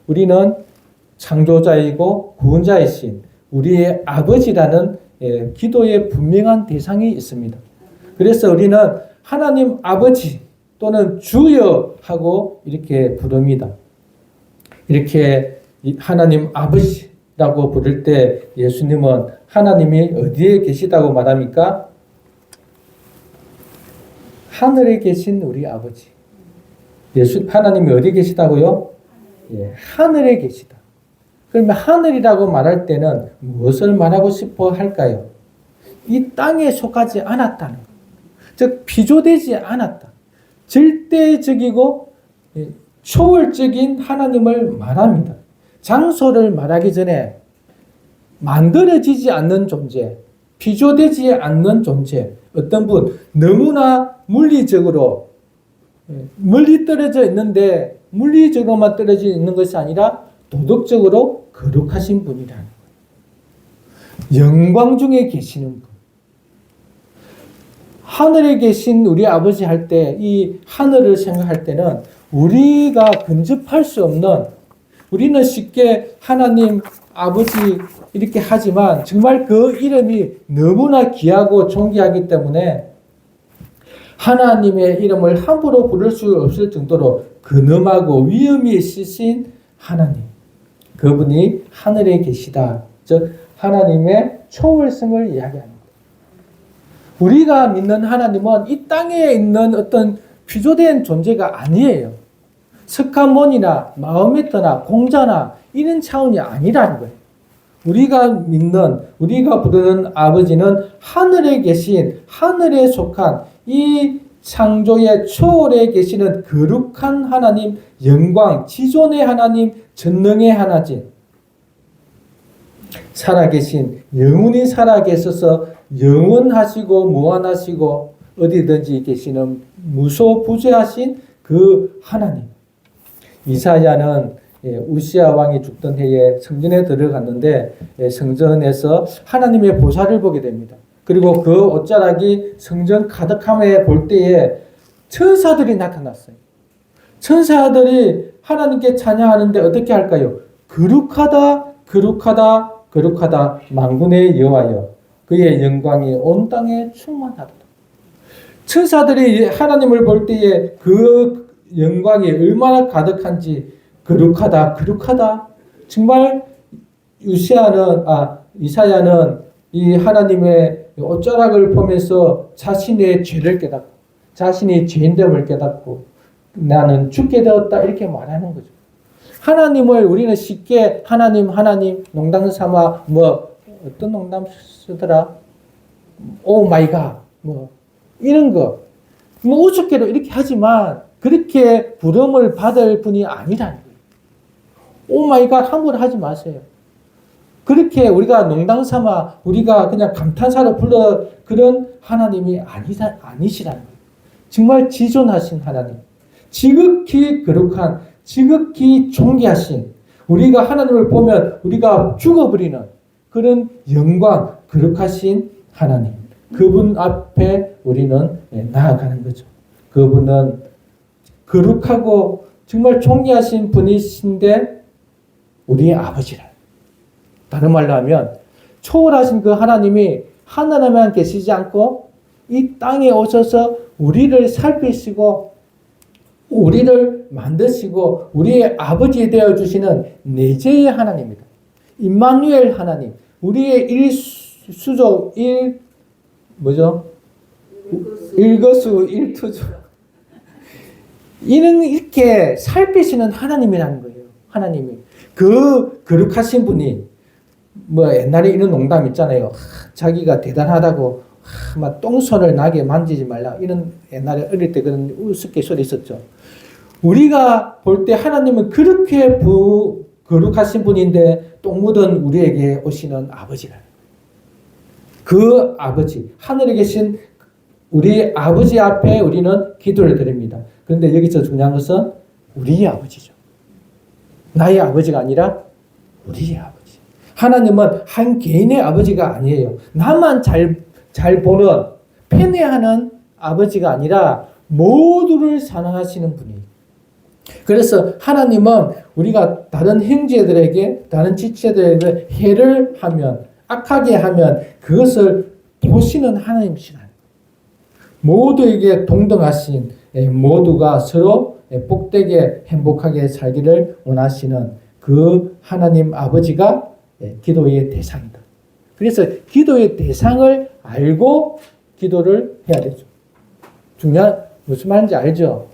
S1: 우리는 창조자이고 구원자이신 우리의 아버지라는 기도의 분명한 대상이 있습니다. 그래서 우리는 하나님 아버지 또는 주여 하고 이렇게 부릅니다. 이렇게 하나님 아버지라고 부를 때 예수님은 하나님이 어디에 계시다고 말합니까? 하늘에 계신 우리 아버지. 하나님이 어디 계시다고요? 하늘에 계시다. 그러면 하늘이라고 말할 때는 무엇을 말하고 싶어 할까요? 이 땅에 속하지 않았다는 것. 즉 비조되지 않았다. 절대적이고 초월적인 하나님을 말합니다. 장소를 말하기 전에 만들어지지 않는 존재, 비교되지 않는 존재, 어떤 분 너무나 물리적으로 멀리 떨어져 있는데 물리적으로만 떨어져 있는 것이 아니라 도덕적으로 거룩하신 분이라는 거예요. 영광 중에 계시는 분. 하늘에 계신 우리 아버지 할 때 이 하늘을 생각할 때는 우리가 근접할 수 없는, 우리는 쉽게 하나님 아버지 이렇게 하지만 정말 그 이름이 너무나 귀하고 존귀하기 때문에 하나님의 이름을 함부로 부를 수 없을 정도로 근엄하고 위엄이 있으신 하나님, 그분이 하늘에 계시다. 즉 하나님의 초월성을 이야기합니다. 우리가 믿는 하나님은 이 땅에 있는 어떤 비조된 존재가 아니에요. 석가모니나 마호메트나 공자나 이런 차원이 아니라는 거예요. 우리가 믿는, 우리가 부르는 아버지는 하늘에 계신, 하늘에 속한 이 창조의 초월에 계시는 거룩한 하나님, 영광, 지존의 하나님, 전능의 하나님, 살아계신, 영원히 살아계셔서 영원하시고 무한하시고 어디든지 계시는 무소부재하신 그 하나님. 이사야는 우시아 왕이 죽던 해에 성전에 들어갔는데 성전에서 하나님의 보좌를 보게 됩니다. 그리고 그 옷자락이 성전 가득함에 볼 때에 천사들이 나타났어요. 천사들이 하나님께 찬양하는데 어떻게 할까요? 거룩하다, 거룩하다, 거룩하다, 만군의 여호와여, 그의 영광이 온 땅에 충만하다. 천사들이 하나님을 볼 때에 그 영광이 얼마나 가득한지, 거룩하다, 거룩하다. 정말 이사야는 이 하나님의 옷자락을 보면서 자신의 죄를 깨닫고, 자신이 죄인됨을 깨닫고, 나는 죽게 되었다, 이렇게 말하는 거죠. 하나님을 우리는 쉽게 하나님 농담 삼아 어떤 농담 쓰더라? 오 마이 갓 이런 거 우습게도 이렇게 하지만 그렇게 부름을 받을 분이 아니라는 거예요. 오 마이 갓 함부로 하지 마세요. 그렇게 우리가 농담 삼아 우리가 그냥 감탄사로 불러 그런 하나님이 아니시라는 거예요. 정말 지존하신 하나님, 지극히 거룩한, 지극히 존귀하신, 우리가 하나님을 보면 우리가 죽어버리는 그런 영광, 거룩하신 하나님, 그분 앞에 우리는 나아가는 거죠. 그분은 거룩하고 정말 존귀하신 분이신데 우리의 아버지라. 다른 말로 하면 초월하신 그 하나님이 하늘에만 계시지 않고 이 땅에 오셔서 우리를 살피시고 우리를 만드시고 우리의 아버지 되어주시는 내재의 하나님입니다. 임마누엘 하나님, 우리의 일수족, 일거수, 일투족. 이렇게 살피시는 하나님이라는 거예요. 하나님이. 그 거룩하신 분이, 옛날에 이런 농담 있잖아요. 자기가 대단하다고, 막 똥손을 나게 만지지 말라. 이런 옛날에 어릴 때 그런 우스갯소리 있었죠. 우리가 볼 때 하나님은 그렇게 거룩하신 분인데 똥 묻은 우리에게 오시는 아버지라. 그 아버지, 하늘에 계신 우리 아버지 앞에 우리는 기도를 드립니다. 그런데 여기서 중요한 것은 우리의 아버지죠. 나의 아버지가 아니라 우리의 아버지. 하나님은 한 개인의 아버지가 아니에요. 나만 잘 보는, 편애하는 아버지가 아니라 모두를 사랑하시는 분이에요. 그래서 하나님은 우리가 다른 형제들에게, 다른 지체들에게 해를 하면, 악하게 하면 그것을 보시는 하나님이시라. 모두에게 동등하신, 모두가 서로 복되게 행복하게 살기를 원하시는 그 하나님 아버지가 기도의 대상이다. 그래서 기도의 대상을 알고 기도를 해야 되죠. 무슨 말인지 알죠?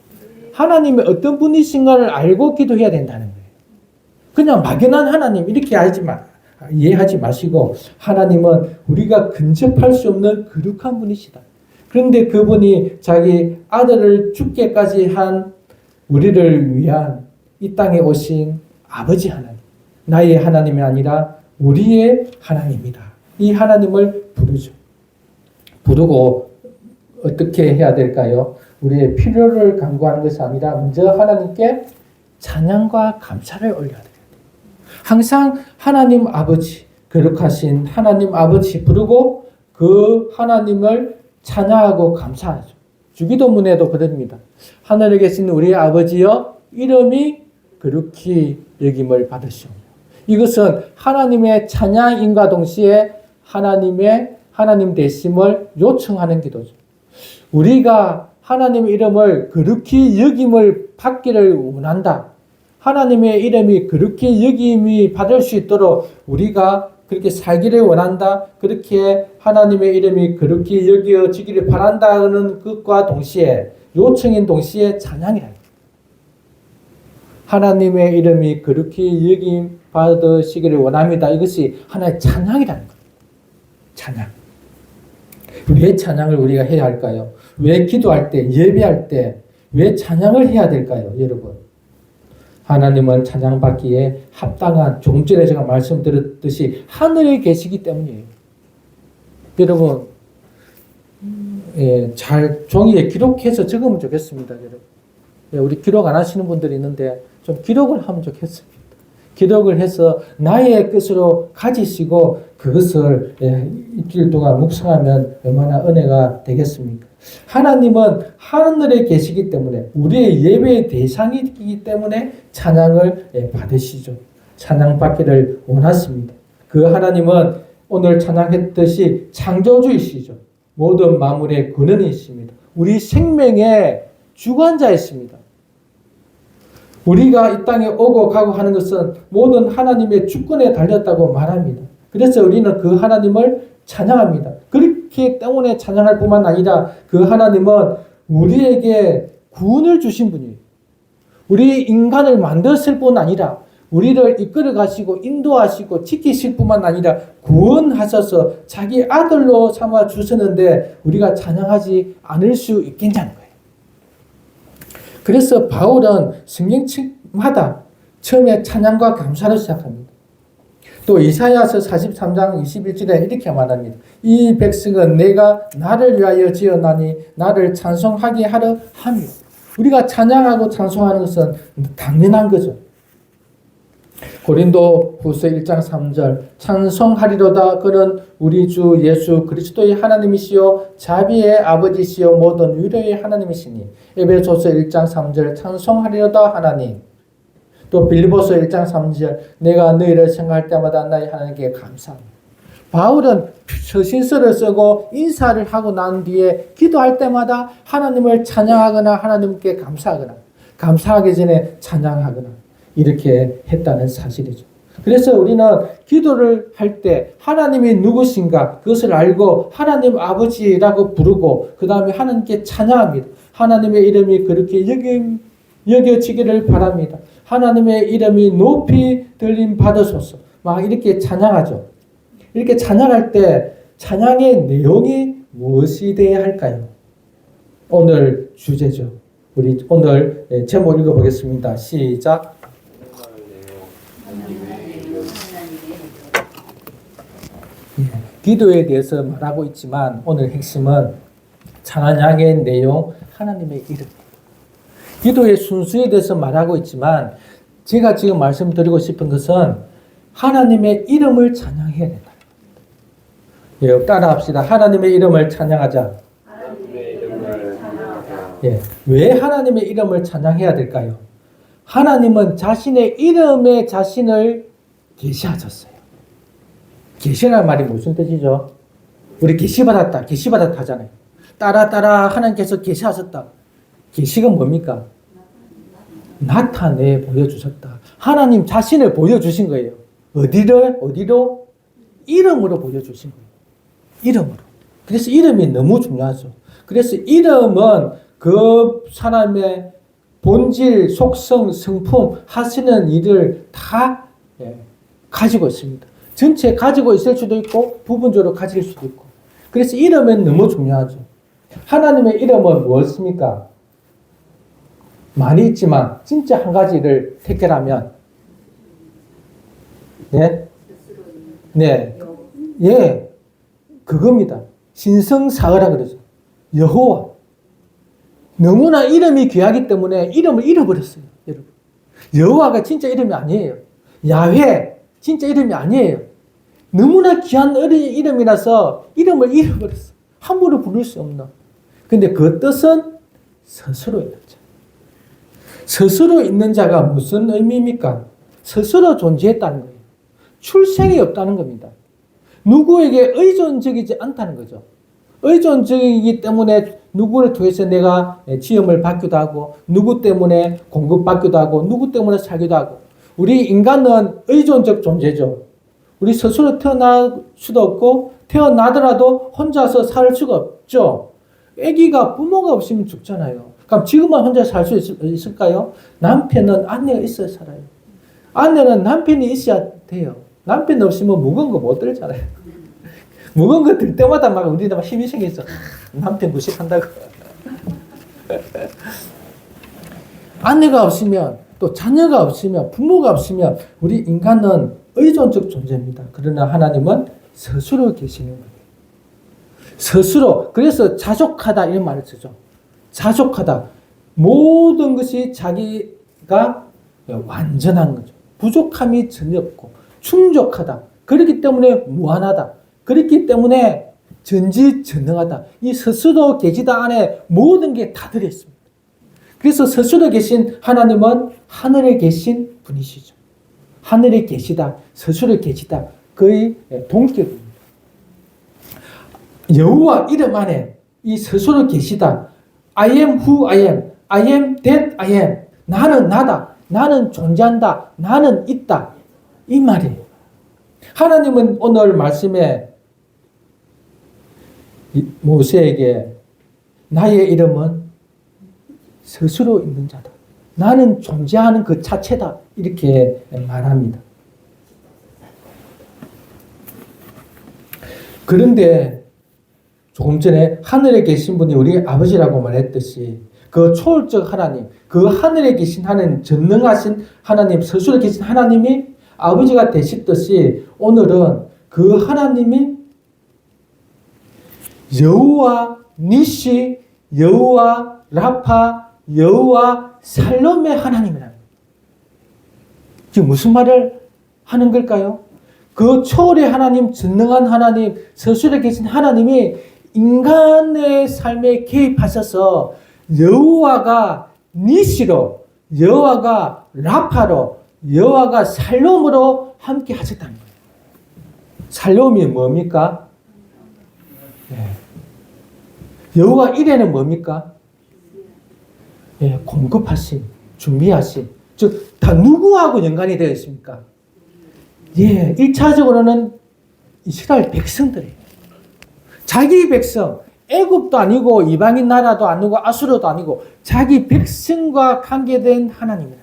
S1: 하나님이 어떤 분이신가를 알고 기도해야 된다는 거예요. 그냥 막연한 하나님 이렇게 이해하지 마시고, 하나님은 우리가 근접할 수 없는 거룩한 분이시다. 그런데 그분이 자기 아들을 죽게까지 한 우리를 위한 이 땅에 오신 아버지 하나님, 나의 하나님이 아니라 우리의 하나님이다. 이 하나님을 부르죠. 부르고 어떻게 해야 될까요? 우리의 필요를 간구하는 것이 아니라 먼저 하나님께 찬양과 감사를 올려야 돼요. 항상 하나님 아버지, 거룩하신 하나님 아버지 부르고 그 하나님을 찬양하고 감사하죠. 주기도문에도 그럽니다. 하늘에 계신 우리 아버지여 이름이 거룩히 여김을 받으시오며. 이것은 하나님의 찬양인과 동시에 하나님 되심을 요청하는 기도죠. 우리가 하나님의 이름을 거룩히 여김을 받기를 원한다. 하나님의 이름이 거룩히 여김이 받을 수 있도록 우리가 그렇게 살기를 원한다. 그렇게 하나님의 이름이 거룩히 여겨지기를 바란다는 것과 동시에 요청인 동시에 찬양이라. 하나님의 이름이 거룩히 여김 받으시기를 원합니다. 이것이 하나의 찬양이라는 거예요. 찬양. 왜 찬양을 우리가 해야 할까요? 왜 기도할 때, 예배할 때 왜 찬양을 해야 될까요, 여러분? 하나님은 찬양받기에 합당한, 조금 전에 제가 말씀드렸듯이 하늘에 계시기 때문이에요. 여러분, 잘 종이에 기록해서 적으면 좋겠습니다, 여러분. 우리 기록 안 하시는 분들이 있는데 좀 기록을 하면 좋겠습니다. 기록을 해서 나의 것으로 가지시고 그것을 일주일 동안 묵상하면 얼마나 은혜가 되겠습니까? 하나님은 하늘에 계시기 때문에 우리의 예배의 대상이기 때문에 찬양을 받으시죠. 찬양받기를 원하십니다. 그 하나님은 오늘 찬양했듯이 창조주이시죠. 모든 만물의 근원이십니다. 우리 생명의 주관자이십니다. 우리가 이 땅에 오고 가고 하는 것은 모든 하나님의 주권에 달렸다고 말합니다. 그래서 우리는 그 하나님을 찬양합니다. 그렇기 때문에 찬양할 뿐만 아니라 그 하나님은 우리에게 구원을 주신 분이에요. 우리 인간을 만드실 뿐 아니라 우리를 이끌어 가시고 인도하시고 지키실 뿐만 아니라 구원하셔서 자기 아들로 삼아 주셨는데 우리가 찬양하지 않을 수 있겠냐는 거예요. 그래서 바울은 성경마다 처음에 찬양과 감사를 시작합니다. 또 이사야서 43장 21절에 이렇게 말합니다. 이 백성은 내가 나를 위하여 지었나니 나를 찬송하게 하려 하며. 우리가 찬양하고 찬송하는 것은 당연한 거죠. 고린도 후서 1장 3절 찬송하리로다 그는 우리 주 예수 그리스도의 하나님이시요 자비의 아버지시요 모든 위로의 하나님이시니. 에베소서 1장 3절 찬송하리로다 하나님. 또 빌립보서 1장 3절 내가 너희를 생각할 때마다 나의 하나님께 감사합니다. 바울은 서신서를 쓰고 인사를 하고 난 뒤에 기도할 때마다 하나님을 찬양하거나 하나님께 감사하거나 감사하기 전에 찬양하거나 이렇게 했다는 사실이죠. 그래서 우리는 기도를 할 때 하나님이 누구신가 그것을 알고 하나님 아버지라고 부르고 그 다음에 하나님께 찬양합니다. 하나님의 이름이 그렇게 여겨지기를 바랍니다. 하나님의 이름이 높이 들림 받으소서. 막 이렇게 찬양하죠. 이렇게 찬양할 때 찬양의 내용이 무엇이 되어야 할까요? 오늘 주제죠. 우리 오늘 제목 읽어보겠습니다. 시작. 기도에 대해서 말하고 있지만 오늘 핵심은 찬양의 내용, 하나님의 이름. 기도의 순수에 대해서 말하고 있지만 제가 지금 말씀드리고 싶은 것은 하나님의 이름을 찬양해야 된다. 예, 따라합시다. 하나님의 이름을 찬양하자.
S2: 하나님의 이름을 찬양하자.
S1: 예, 왜 하나님의 이름을 찬양해야 될까요? 하나님은 자신의 이름에 자신을 계시하셨어요. 계시라는 말이 무슨 뜻이죠? 우리 계시받았다, 계시받았다 하잖아요. 따라 하나님께서 계시하셨다. 계시가 뭡니까? 나타내 보여주셨다. 하나님 자신을 보여주신 거예요. 어디로? 이름으로 보여주신 거예요. 이름으로. 그래서 이름이 너무 중요하죠. 그래서 이름은 그 사람의 본질, 속성, 성품, 하시는 일을 다 가지고 있습니다. 전체 가지고 있을 수도 있고 부분적으로 가질 수도 있고. 그래서 이름은 너무 중요하죠. 하나님의 이름은 무엇입니까? 많이 있지만 진짜 한 가지를 택하라면 네? 네. 예. 그겁니다. 신성사의라 그러죠. 여호와. 너무나 이름이 귀하기 때문에 이름을 잃어버렸어요. 여러분. 여호와가 진짜 이름이 아니에요. 야훼 진짜 이름이 아니에요. 너무나 귀한 이름이라서 이름을 잃어버렸어요. 함부로 부를 수 없는. 근데 그 뜻은 스스로 있는 자. 스스로 있는 자가 무슨 의미입니까? 스스로 존재했다는 거예요. 출생이 없다는 겁니다. 누구에게 의존적이지 않다는 거죠. 의존적이기 때문에 누구를 통해서 내가 지음을 받기도 하고 누구 때문에 공급받기도 하고 누구 때문에 살기도 하고 우리 인간은 의존적 존재죠. 우리 스스로 태어날 수도 없고 태어나더라도 혼자서 살 수가 없죠. 아기가 부모가 없으면 죽잖아요. 그럼 지금은 혼자 살 수 있을까요? 남편은 아내가 있어야 살아요. 아내는 남편이 있어야 돼요. 남편 없으면 무거운 거 못 들잖아요. 무거운 거 들 때마다 막 우리는 막 힘이 생겼어. 남편 무식한다고. 아내가 없으면 또 자녀가 없으면 부모가 없으면 우리 인간은 의존적 존재입니다. 그러나 하나님은 스스로 계시는 거예요. 스스로. 그래서 자족하다 이런 말을 쓰죠. 자족하다. 모든 것이 자기가 완전한 거죠. 부족함이 전혀 없고 충족하다. 그렇기 때문에 무한하다. 그렇기 때문에 전지전능하다. 이 스스로 계시다 안에 모든 게 다 들어있습니다. 그래서 스스로 계신 하나님은 하늘에 계신 분이시죠. 하늘에 계시다. 스스로 계시다. 거의 동격입니다. 여호와 이름 안에 이 스스로 계시다. I am who I am. I am that I am. 나는 나다. 나는 존재한다. 나는 있다. 이 말이에요. 하나님은 오늘 말씀에 모세에게 나의 이름은 스스로 있는 자다. 나는 존재하는 그 자체다. 이렇게 말합니다. 그런데 조금 전에 하늘에 계신 분이 우리 아버지라고 말했듯이 그 초월적 하나님, 그 하늘에 계신 하나님, 전능하신 하나님, 스스로 계신 하나님이 아버지가 되셨듯이 오늘은 그 하나님이 여호와 니시, 여호와 라파, 여호와 살롬의 하나님이라는 거예요. 지금 무슨 말을 하는 걸까요? 그 초월의 하나님, 전능한 하나님, 스스로 계신 하나님이 인간의 삶에 개입하셔서 여호와가 니시로, 여호와가 라파로, 여호와가 살롬으로 함께 하셨다는 거예요. 살롬이 뭡니까? 네. 여호와 이레는 뭡니까? 네, 공급하신, 준비하신. 즉, 다 누구하고 연관이 되어 있습니까? 예, 1차적으로는 이스라엘 백성들이에요. 자기 백성, 애굽도 아니고 이방인 나라도 아니고 아수르도 아니고 자기 백성과 관계된 하나님이라.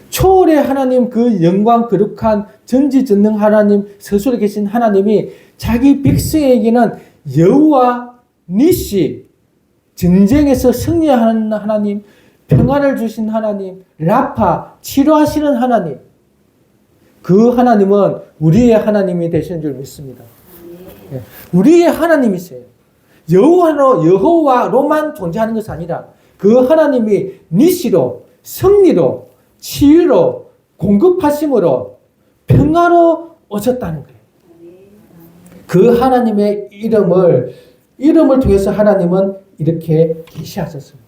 S1: 초월의 하나님, 그 영광 거룩한 전지전능 하나님, 스스로 계신 하나님이 자기 백성에게는 여호와 니시, 전쟁에서 승리하는 하나님, 평화를 주신 하나님, 라파, 치료하시는 하나님, 그 하나님은 우리의 하나님이 되시는 줄 믿습니다. 우리의 하나님이세요. 여호와로만 존재하는 것이 아니라 그 하나님이 니시로, 승리로, 치유로, 공급하심으로, 평화로 오셨다는 거예요. 그 하나님의 이름을 통해서 하나님은 이렇게 계시하셨습니다.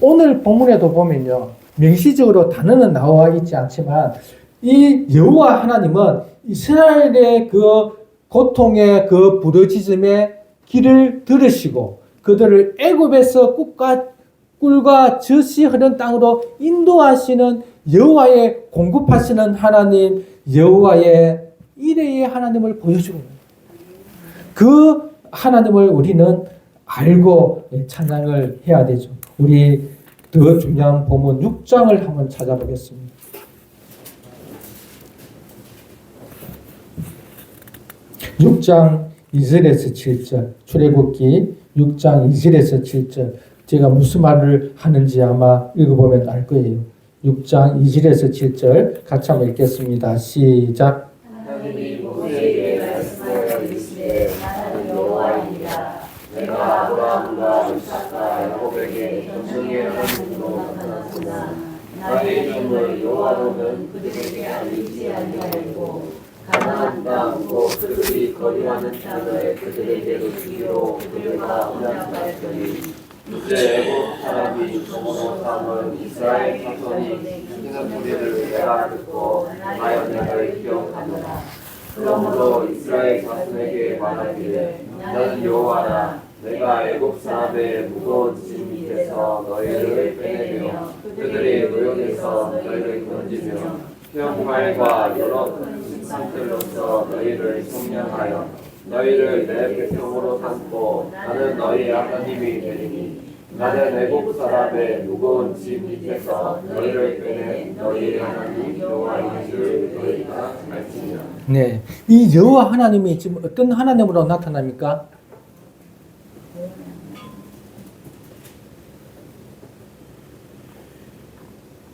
S1: 오늘 본문에도 보면요, 명시적으로 단어는 나와 있지 않지만 이 여호와 하나님은 이스라엘의 그 고통의 그 부르짖음의 길을 들으시고 그들을 애굽에서 꿀과 젖이 흐르는 땅으로 인도하시는 여호와의 공급하시는 하나님, 여호와의 이레의 하나님을 보여주고 있는 그 하나님을 우리는 알고 찬양을 해야 되죠. 우리 더 중요한 본문 6장을 한번 찾아보겠습니다. 6장 2절에서 7절, 출애굽기 6장 2절에서 7절. 제가 무슨 말을 하는지 아마 읽어보면 알 거예요. 6장 2절에서 7절 같이 한번 읽겠습니다. 시작.
S2: 하나님이 모세에게 말씀하여 이르시되 나는 여호와이니라. 내가 아브라함과 이삭과 야곱에게 전능의 하나님으로 나타났으나 나의 이름을 여호와로는 그들에게 알리지 아니하였고 가나안 땅 곧 그들이 거류하는 땅을 그들에게로 주기로 그들과 언약하였더니 이제 애굽 사람이 종으로 삼은 이스라엘 자손이 죽이는 소리를 내가 듣고 하여 내가 기억하노라. 그러므로 이스라엘 자손에게 말하기를 나는 여호와라. 내가 애굽 사람의 무거운 짐 밑에서 너희를 빼내며 그들의 노역에서 너희를 건지며 태양발과 여러 큰 신상들로서 너희를 성량하여 너희를 내 백성으로 삼고 나는 너희 하나님이 되리니 나는 애굽 사람의 무거운 짐 밑에서 너희를 빼내 너희의 하나님 여호와인 줄 너희가 알지니라.
S1: 네, 이 여호와 하나님이 지금 어떤 하나님으로 나타납니까?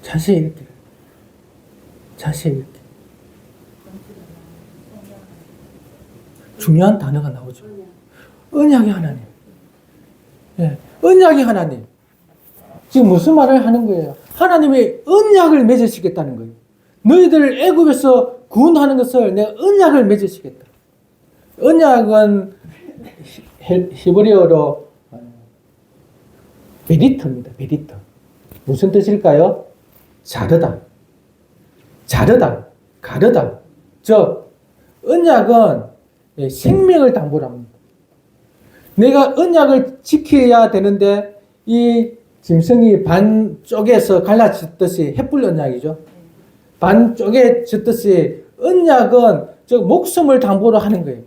S1: 자세히 읽게. 자세히 읽게. 중요한 단어가 나오죠. 언약의 하나님. 네, 언약의 하나님. 지금 무슨 말을 하는 거예요? 하나님이 언약을 맺으시겠다는 거예요. 너희들을 애굽에서 구원하는 것을 내가 언약을 맺으시겠다. 언약은 히브리어로 베리터입니다. 베리터. 무슨 뜻일까요? 자르다, 자르다, 가르다. 즉 언약은 생명을 담보로 합니다. 내가 언약을 지켜야 되는데 이 짐승이 반 쪼개서 갈라졌듯이 햇불 언약이죠. 반 쪼개졌듯이 언약은 즉 목숨을 담보로 하는 거예요.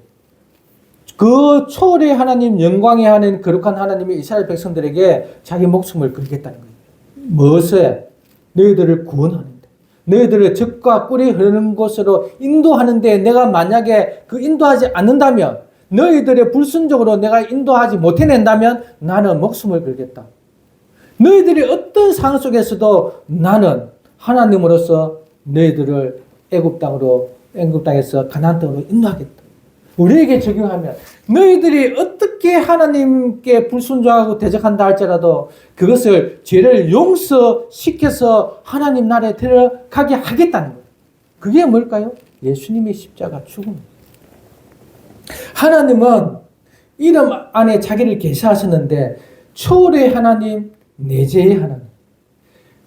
S1: 그 초월의 하나님, 영광의 하나님, 거룩한 하나님이 이스라엘 백성들에게 자기 목숨을 걸겠다는 거예요. 무엇에? 너희들을 구원하는데, 너희들을 적과 꿀이 흐르는 곳으로 인도하는데 내가 만약에 그 인도하지 않는다면, 너희들의 불순종으로 내가 인도하지 못해낸다면 나는 목숨을 걸겠다. 너희들이 어떤 상황 속에서도 나는 하나님으로서 너희들을 애굽 땅에서 가나안 땅으로 인도하겠다. 우리에게 적용하면 너희들이 어떻게 하나님께 불순종하고 대적한다 할지라도 그것을 죄를 용서시켜서 하나님 나라에 들어가게 하겠다는 거예요. 그게 뭘까요? 예수님의 십자가 죽음. 하나님은 이름 안에 자기를 계시하셨는데 초월의 하나님, 내재의 하나님,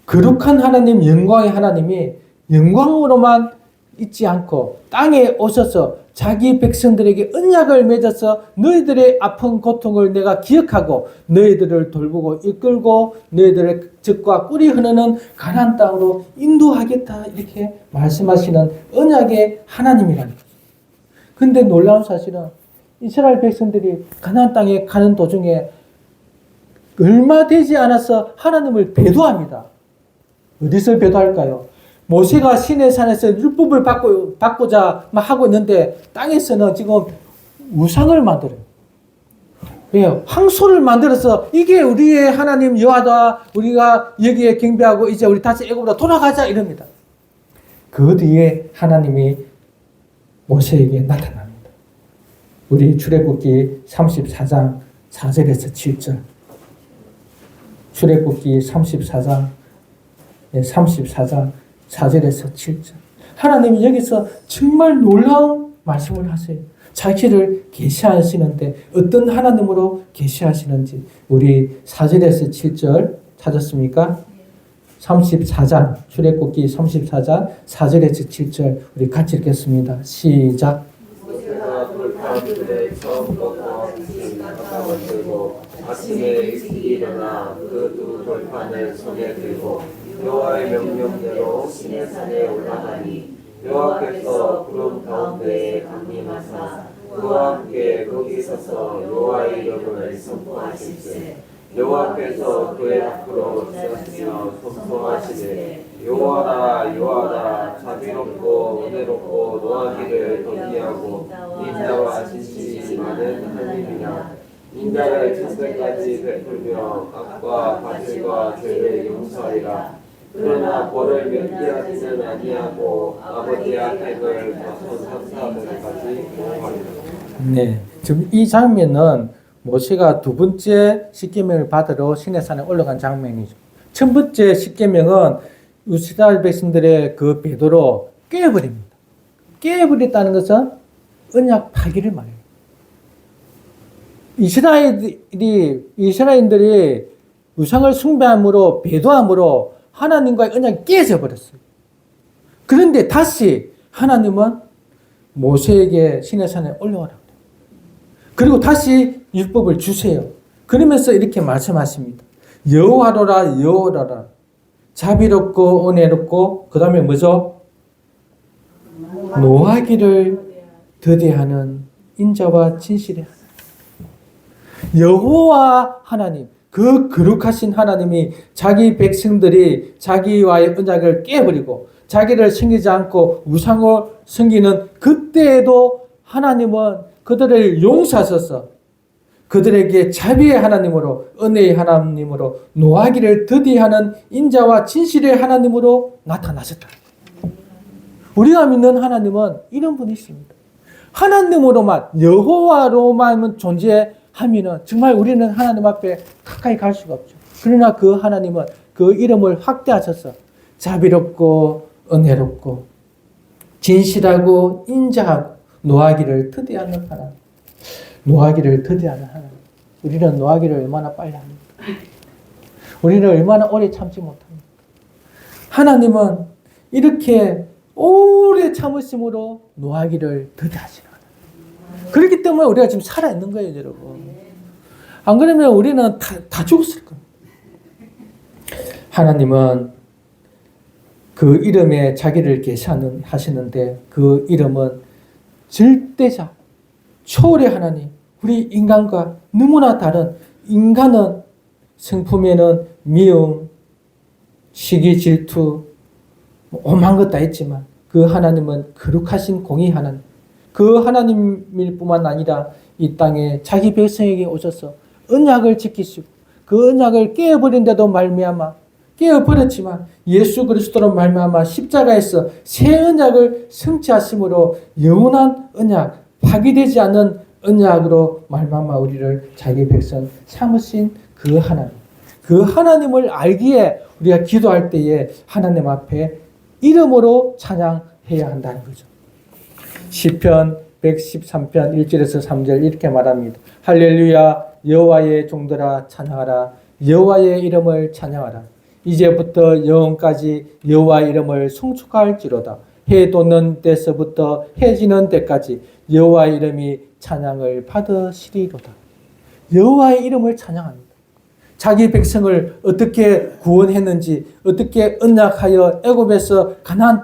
S1: 거룩한 하나님, 영광의 하나님이 영광으로만 있지 않고 땅에 오셔서 자기 백성들에게 언약을 맺어서 너희들의 아픈 고통을 내가 기억하고 너희들을 돌보고 이끌고 너희들의 젖과 꿀이 흐르는 가나안 땅으로 인도하겠다 이렇게 말씀하시는 언약의 하나님이라는 거죠. 근데 놀라운 사실은 이스라엘 백성들이 가나안 땅에 가는 도중에 얼마 되지 않아서 하나님을 배도합니다. 어디서 배도할까요? 모세가 시내산에서 율법을 받고자 하고 있는데 땅에서는 지금 우상을 만들어요. 왜요? 황소를 만들어서 이게 우리의 하나님 여호와다. 우리가 여기에 경배하고 이제 우리 다시 애굽으로 돌아가자 이럽니다. 그 뒤에 하나님이 모세에게 나타납니다. 우리 출애굽기 34장 4절에서 7절. 출애굽기 34장 4절에서 7절. 하나님이 여기서 정말 놀라운 말씀을 하세요. 자기를 계시하시는데 어떤 하나님으로 계시하시는지 우리 4절에서 7절 찾았습니까? 34장 출애굽기 34장 4절에서 7절 우리 같이 읽겠습니다. 시작.
S2: 모세가 돌판들의 처음부터 가까워 들고 아침에 일찍이 일어나 그 두 돌판을 손에 들고 여호와의 명령대로 시내산에 올라가니 여호와께서 구름 가운데에 강림하사 그와 함께 거기 서서 여호와의 이름을 선포하실세 여호와께서 그의 앞으로 지나시며 선포하시되 여호와라 여호와라 자비롭고 은혜롭고 노하기를 더디하고 인자와 진실이 많은 하나님이라 인자를 천대까지 베풀며 악과 바질과 죄를 용서하리라. 그러나 벌을 면제하지는 아니하고 아버지의 악행을 자손 3사들까지 보호하리라.
S1: 네, 지금 이 장면은 모세가 두 번째 십계명을 받으러 시내산에 올라간 장면이죠. 첫 번째 십계명은 이스라엘 백성들의 그 배도로 깨버립니다. 깨버렸다는 것은 언약 파기를 말해요. 이스라엘인들이 우상을 숭배함으로 배도함으로 하나님과의 언약이 깨져 버렸어요. 그런데 다시 하나님은 모세에게 시내산에 올라오라고 해요. 그리고 다시 율법을 주세요. 그러면서 이렇게 말씀하십니다. 여호와로라 여호와로라 자비롭고 은혜롭고 그 다음에 뭐죠? 노하기를 더디하는 인자와 진실의 하나님. 여호와 하나님, 그 거룩하신 하나님이 자기 백성들이 자기와의 언약을 깨버리고 자기를 섬기지 않고 우상을 섬기는 그때에도 하나님은 그들을 용서하셔서 그들에게 자비의 하나님으로 은혜의 하나님으로 노하기를 더디하는 인자와 진실의 하나님으로 나타나셨다. 우리가 믿는 하나님은 이런 분이십니다. 하나님으로만 여호와로만 존재하면 정말 우리는 하나님 앞에 가까이 갈 수가 없죠. 그러나 그 하나님은 그 이름을 확대하셔서 자비롭고 은혜롭고 진실하고 인자하고 노하기를 더디하는 하나님. 노하기를 더디하는 하나님. 우리는 노하기를 얼마나 빨리 합니까? 우리는 얼마나 오래 참지 못합니까? 하나님은 이렇게 오래 참으심으로 노하기를 더디하시는 하나님. 그렇기 때문에 우리가 지금 살아있는 거예요, 여러분. 안 그러면 우리는 다 죽었을 겁니다. 하나님은 그 이름에 자기를 계시하시는데 그 이름은 절대자, 초월의 하나님. 우리 인간과 너무나 다른, 인간은 성품에는 미움, 시기, 질투, 오만 것 다 있지만 그 하나님은 거룩하신 공의 하나님. 그 하나님일 뿐만 아니라 이 땅에 자기 백성에게 오셔서 언약을 지키시고 그 언약을 깨어버린데도 말미암아 깨어버렸지만 예수 그리스도로 말미암아 십자가에서 새 언약을 성취하심으로 영원한 언약, 파기되지 않는 언약으로 말미암아 우리를 자기 백성 삼으신 그 하나님. 그 하나님을 알기에 우리가 기도할 때에 하나님 앞에 이름으로 찬양해야 한다는 거죠. 시편 113편 1절에서 3절 이렇게 말합니다. 할렐루야 여호와의 종들아 찬양하라. 여호와의 이름을 찬양하라. 이제부터 영원까지 여호와의 이름을 송축할지로다. 해 돋는 때서부터 해 지는 때까지 여호와의 이름이 찬양을 받으시리로다. 여호와의 이름을 찬양합니다. 자기 백성을 어떻게 구원했는지, 어떻게 언약하여 애굽에서 가나안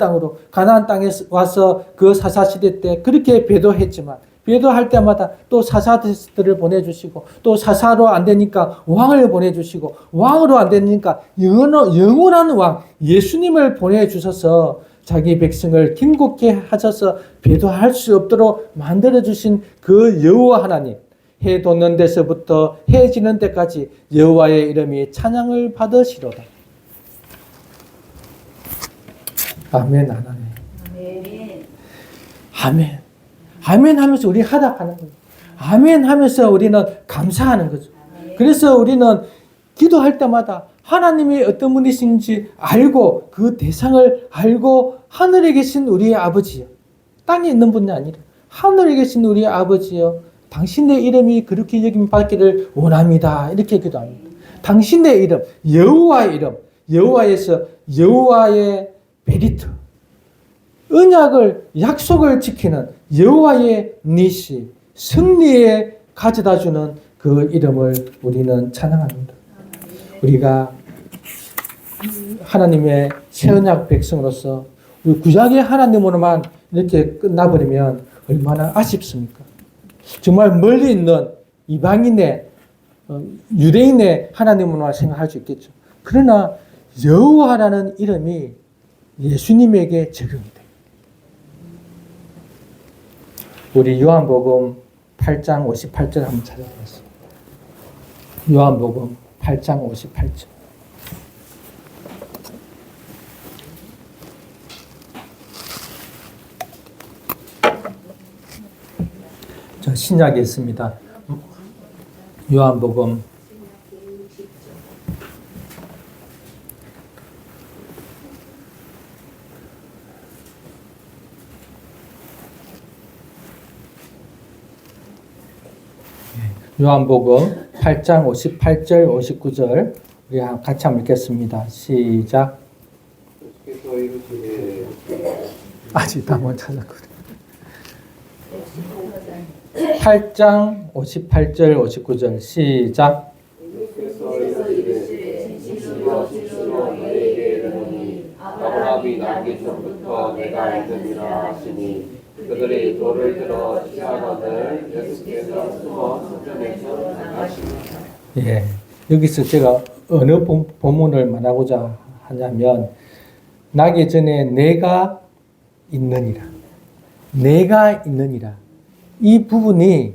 S1: 땅에 와서 그 사사시대 때 그렇게 배도했지만 배도할 때마다 또 사사들을 보내주시고 또 사사로 안 되니까 왕을 보내주시고 왕으로 안 되니까 영원한 왕 예수님을 보내주셔서 자기 백성을 힘겹게 하셔서 배도할 수 없도록 만들어주신 그 여호와 하나님. 해 돋는 데서부터 해 지는 때까지 여호와의 이름이 찬양을 받으시로다. 아멘 안 하네. 아멘. 아멘 하면서 우리 하답하는 거예요. 아멘 하면서 우리는 감사하는 거죠. 그래서 우리는 기도할 때마다 하나님이 어떤 분이신지 알고 그 대상을 알고 하늘에 계신 우리의 아버지요. 땅에 있는 분이 아니라 하늘에 계신 우리의 아버지요. 당신의 이름이 그렇게 여김 받기를 원합니다. 이렇게 기도합니다. 당신의 이름, 여호와의 이름, 여호와에서 여호와의 베리트, 언약을 약속을 지키는 여호와의 니시, 승리에 가져다주는 그 이름을 우리는 찬양합니다. 우리가 하나님의 새언약 백성으로서 우리 구약의 하나님으로만 이렇게 끝나버리면 얼마나 아쉽습니까? 정말 멀리 있는 이방인의 유대인의 하나님으로만 생각할 수 있겠죠. 그러나 여호와라는 이름이 예수님에게 적용이 돼요. 우리 요한복음 8장 58절 한번 찾아보겠습니다. 요한복음 8장 58절. 자, 신약에 있습니다. 요한복음 8장 58절 59절 우리 같이 한번 읽겠습니다. 시작.
S2: 주께서 이르시되
S1: 아직 한번 찾았거든요. 8장 58절 59절 시작.
S2: 주께서 이르시되 진실로 진실로 너희에게 이르노니 아브라함이 남기 전부터 내가 알느니라 하시니 그들이 돌을 들어 치사하거늘 예수께서 숨어 성전에서 나가시니라.
S1: 예, 여기서 제가 어느 본문을 말하고자 하냐면 나기 전에 내가 있느니라. 내가 있느니라. 이 부분이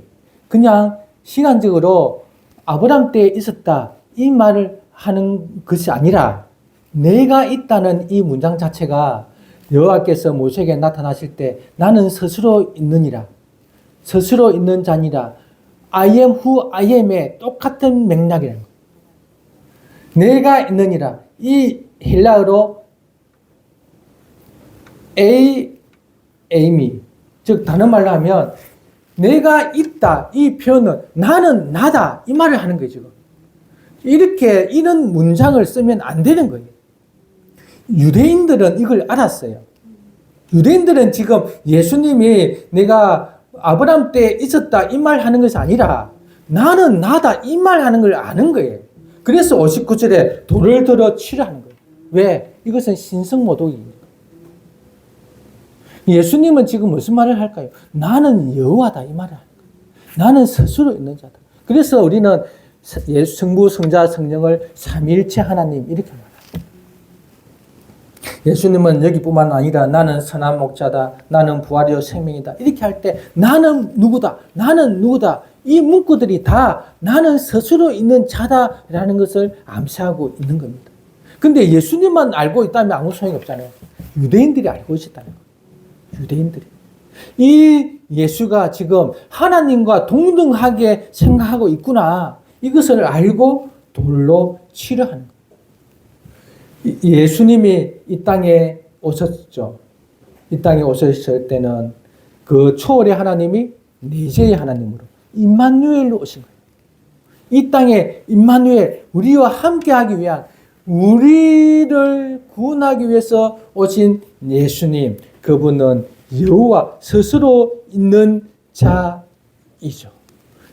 S1: 그냥 시간적으로 아브라함 때에 있었다 이 말을 하는 것이 아니라 내가 있다는 이 문장 자체가 여호와께서 모세에게 나타나실 때 나는 스스로 있느니라. 스스로 있는 자니라. I am who I am의 똑같은 맥락이라는 거예요. 내가 있느니라. 이 헬라어로 에이미 즉 다른 말로 하면 내가 있다 이 표현은 나는 나다 이 말을 하는 거예요. 지금 이렇게 이런 문장을 쓰면 안 되는 거예요. 유대인들은 이걸 알았어요. 유대인들은 지금 예수님이 내가 아브라함 때 있었다 이 말 하는 것이 아니라 나는 나다 이 말 하는 걸 아는 거예요. 그래서 59절에 돌을 들어 치려 하는 거예요. 왜? 이것은 신성모독이에요. 예수님은 지금 무슨 말을 할까요? 나는 여호와다 이 말을 하는 거예요. 나는 스스로 있는 자다. 그래서 우리는 성부, 성자, 성령을 삼위일체 하나님 이렇게 말합니다. 예수님은 여기뿐만 아니라 나는 선한 목자다. 나는 부활이요 생명이다. 이렇게 할 때 나는 누구다. 나는 누구다. 이 문구들이 다 나는 스스로 있는 자다라는 것을 암시하고 있는 겁니다. 근데 예수님만 알고 있다면 아무 소용이 없잖아요. 유대인들이 알고 있었다는 거예요. 유대인들이. 이 예수가 지금 하나님과 동등하게 생각하고 있구나. 이것을 알고 돌로 치려 하는 거예요. 예수님이 이 땅에 오셨죠. 이 땅에 오셨을 때는 그 초월의 하나님이 내재의 하나님으로 임마누엘로 오신 거예요. 이 땅에 임마누엘 우리와 함께하기 위한 우리를 구원하기 위해서 오신 예수님 그분은 여호와 스스로 있는 자이죠.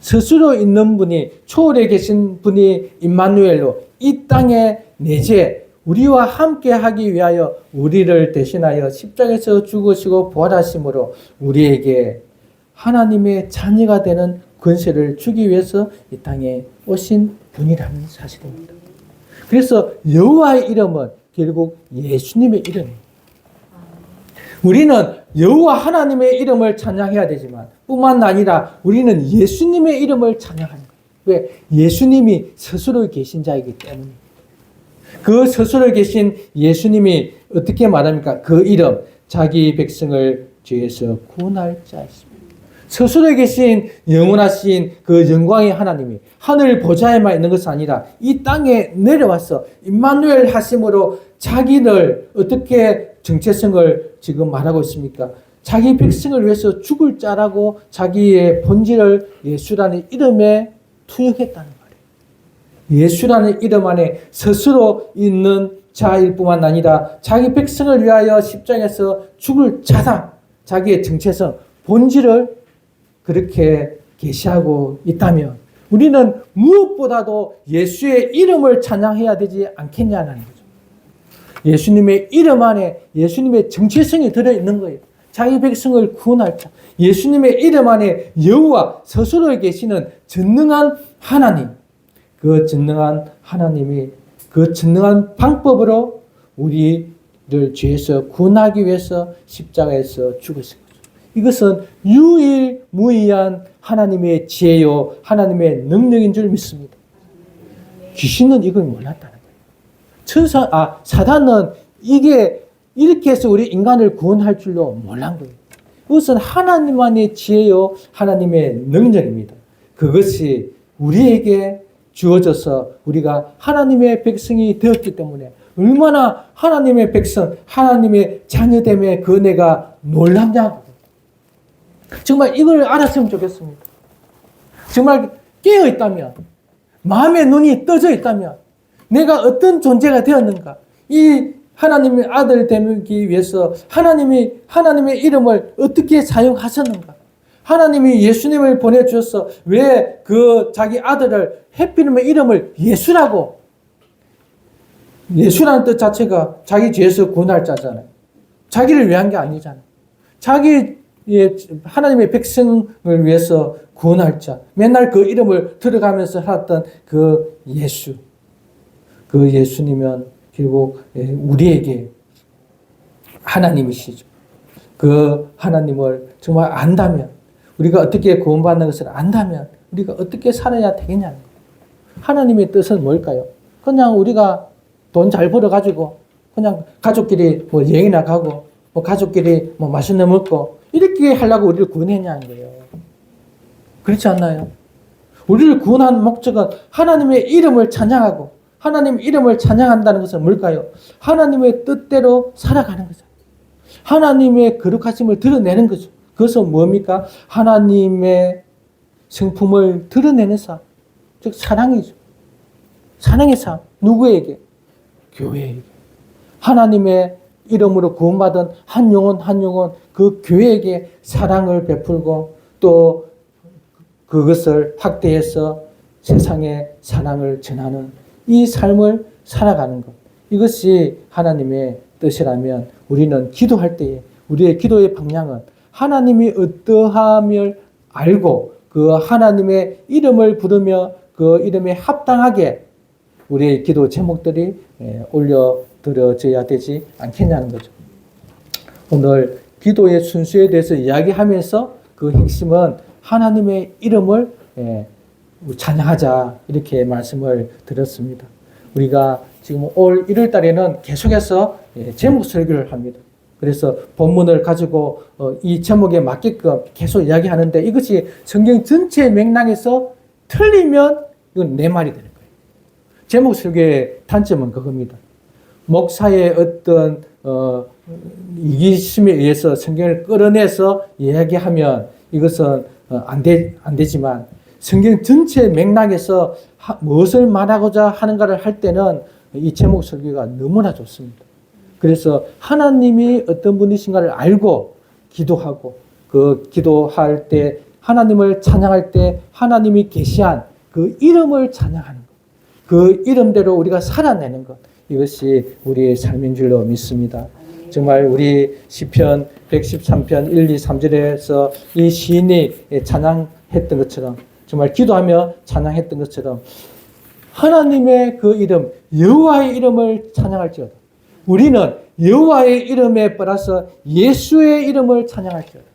S1: 스스로 있는 분이 초월에 계신 분이 임마누엘로 이 땅에 내재 우리와 함께 하기 위하여 우리를 대신하여 십자가에서 죽으시고 부활하심으로 우리에게 하나님의 자녀가 되는 권세를 주기 위해서 이 땅에 오신 분이라는 사실입니다. 그래서 여호와의 이름은 결국 예수님의 이름이에요. 우리는 여호와 하나님의 이름을 찬양해야 되지만 뿐만 아니라 우리는 예수님의 이름을 찬양하는 거예요. 왜? 예수님이 스스로 계신 자이기 때문입니다. 그 스스로 계신 예수님이 어떻게 말합니까? 그 이름, 자기 백성을 죄에서 구원할 자였습니다. 스스로 계신 영원하신 그 영광의 하나님이 하늘 보좌에만 있는 것이 아니라 이 땅에 내려와서 임마누엘 하심으로 자기를 어떻게 정체성을 지금 말하고 있습니까? 자기 백성을 위해서 죽을 자라고 자기의 본질을 예수라는 이름에 투영했다는 거예요. 예수라는 이름 안에 스스로 있는 자일 뿐만 아니라 자기 백성을 위하여 십자가에서 죽을 자다. 자기의 정체성, 본질을 그렇게 계시하고 있다면 우리는 무엇보다도 예수의 이름을 찬양해야 되지 않겠냐는 거죠. 예수님의 이름 안에 예수님의 정체성이 들어있는 거예요. 자기 백성을 구원할 자. 예수님의 이름 안에 여호와 스스로 계시는 전능한 하나님. 그 전능한 하나님이 그 전능한 방법으로 우리를 죄에서 구원하기 위해서 십자가에서 죽으신 거죠. 이것은 유일무이한 하나님의 지혜요 하나님의 능력인 줄 믿습니다. 귀신은 이걸 몰랐다는 거예요. 사단은 이게 이렇게 해서 우리 인간을 구원할 줄로 몰란 거예요. 그것은 하나님만의 지혜요, 하나님의 능력입니다. 그것이 우리에게 주어져서 우리가 하나님의 백성이 되었기 때문에 얼마나 하나님의 백성, 하나님의 자녀됨의 그 은혜가 놀랍냐고. 정말 이걸 알았으면 좋겠습니다. 정말 깨어 있다면, 마음의 눈이 떠져 있다면, 내가 어떤 존재가 되었는가, 이 하나님의 아들 되기 위해서 하나님의 이름을 어떻게 사용하셨는가, 하나님이 예수님을 보내주셔서 왜 그 자기 아들을 해피님의 이름을 예수라고, 예수라는 뜻 자체가 자기 죄에서 구원할 자잖아요. 자기를 위한 게 아니잖아요. 하나님의 백성을 위해서 구원할 자, 맨날 그 이름을 들어가면서 살았던 그 예수, 그 예수님은 결국 우리에게 하나님이시죠. 그 하나님을 정말 안다면, 우리가 어떻게 구원받는 것을 안다면 우리가 어떻게 살아야 되겠냐는 거예요. 하나님의 뜻은 뭘까요? 그냥 우리가 돈 잘 벌어가지고 그냥 가족끼리 뭐 여행이나 가고 뭐 가족끼리 뭐 맛있는 거 먹고 이렇게 하려고 우리를 구원했냐는 거예요. 그렇지 않나요? 우리를 구원한 목적은 하나님의 이름을 찬양하고, 하나님 이름을 찬양한다는 것은 뭘까요? 하나님의 뜻대로 살아가는 거죠. 하나님의 거룩하심을 드러내는 거죠. 그것은 뭡니까? 하나님의 성품을 드러내는 삶, 즉 사랑이죠. 사랑의 삶. 누구에게? 교회에게. 하나님의 이름으로 구원받은 한 영혼 그 교회에게 사랑을 베풀고 또 그것을 확대해서 세상에 사랑을 전하는 이 삶을 살아가는 것. 이것이 하나님의 뜻이라면 우리는 기도할 때에 우리의 기도의 방향은 하나님이 어떠함을 알고 그 하나님의 이름을 부르며 그 이름에 합당하게 우리의 기도 제목들이 올려드려져야 되지 않겠냐는 거죠. 오늘 기도의 순수에 대해서 이야기하면서 그 핵심은 하나님의 이름을 찬양하자 이렇게 말씀을 드렸습니다. 우리가 지금 올 1월 달에는 계속해서 제목 설교를 합니다. 그래서 본문을 가지고 이 제목에 맞게끔 계속 이야기하는데 이것이 성경 전체의 맥락에서 틀리면 이건 내 말이 되는 거예요. 제목 설교의 단점은 그겁니다. 목사의 어떤 이기심에 의해서 성경을 끌어내서 이야기하면 이것은 안 되지만 성경 전체 맥락에서 무엇을 말하고자 하는가를 할 때는 이 제목 설교가 너무나 좋습니다. 그래서 하나님이 어떤 분이신가를 알고 기도하고 그 기도할 때 하나님을 찬양할 때 하나님이 계시한 그 이름을 찬양하는 것. 그 이름대로 우리가 살아내는 것. 이것이 우리의 삶인 줄로 믿습니다. 정말 우리 시편 113편 1, 2, 3절에서 이 시인이 찬양했던 것처럼 정말 기도하며 찬양했던 것처럼 하나님의 그 이름 여호와의 이름을 찬양할지어다. 우리는 여호와의 이름에 플러스 예수의 이름을 찬양할지어다.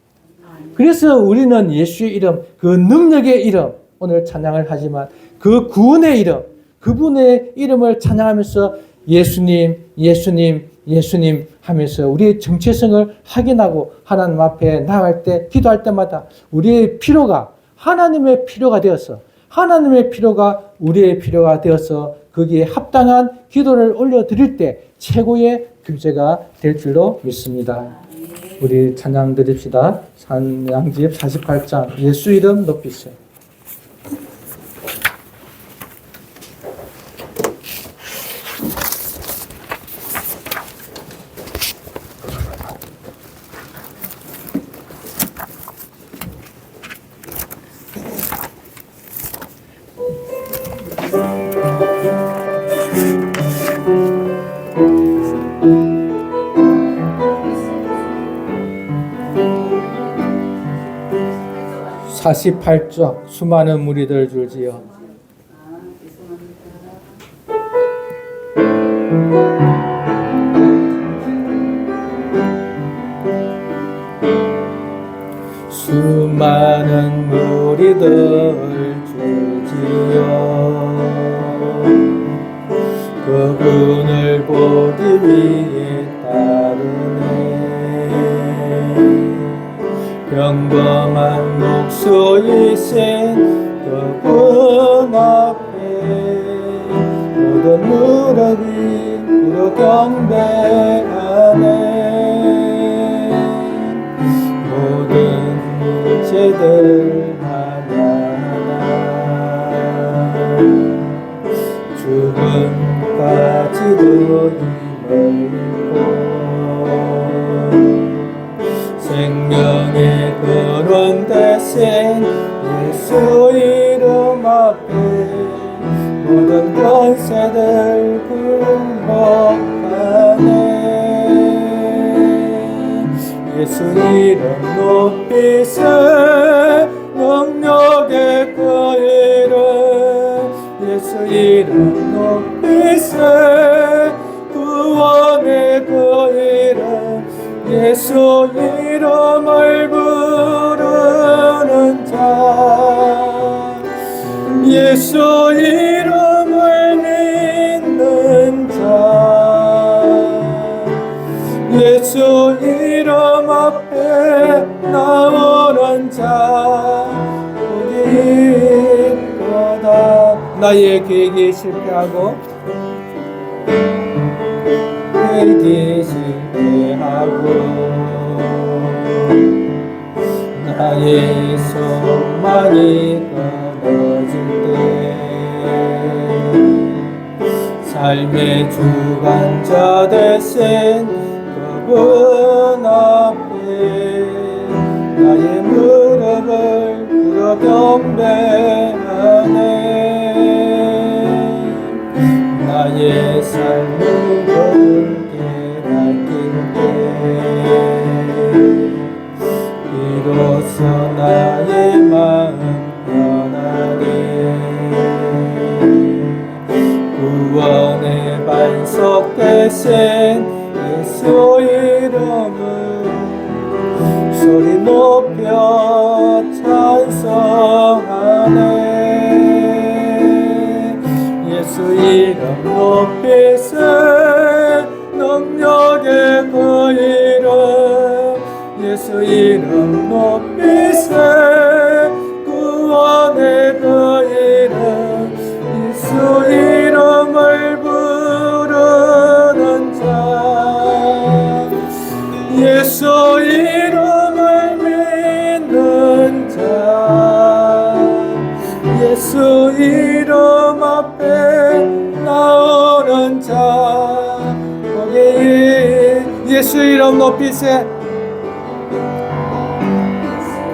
S1: 그래서 우리는 예수의 이름, 그 능력의 이름 오늘 찬양을 하지만 그 구원의 이름, 그분의 이름을 찬양하면서 예수님, 예수님, 예수님 하면서 우리의 정체성을 확인하고 하나님 앞에 나아갈 때 기도할 때마다 우리의 필요가 하나님의 필요가 되어서 하나님의 필요가 우리의 필요가 되어서 거기에 합당한 기도를 올려드릴 때 최고의 교제가 될 줄로 믿습니다. 우리 찬양 드립시다. 찬양집 48장 예수 이름 높이세요. (48쪽) 수많은 무리들 줄지어 수많은 무리들 줄지어 그분을 보기 위해 따르네. 평범한 목소리신 그분 앞에 모든 무릎이 꿇어 경배하네. 모든 문제들 하나하나 죽음까지도 힘을 생명의 근원 대신 예수 이름 앞에 모든 권세들 굴복하네. 예수 이름 높이세 능력의 그 이름 예수 이름 높이세 구원의 그 이름 예수 이름을 부르는 자 예수 이름을 믿는 자 예수 이름 앞에 나오는 자 복이 있도다. 나의 계획이 실패하고 계획이 실패하고 나의 소망이 끊어질 때 삶의 주관자 되신 그분 앞에 나의 무릎을 꿇어 경배하네. 나의 삶을 거듭게 바뀔 때 비로소 나의 마음 변하네. 구원의 반석 되신 예수 이름을 소리 높여 찬송하네. 예수 이름 높이세 능력의 그 이름 예수 이름 높이세 구원의 그 이름 예수 이름을 부르는 자 예수 이름을 믿는 자 예수 이름 앞에 나오는 자 거기 예수 이름 높이세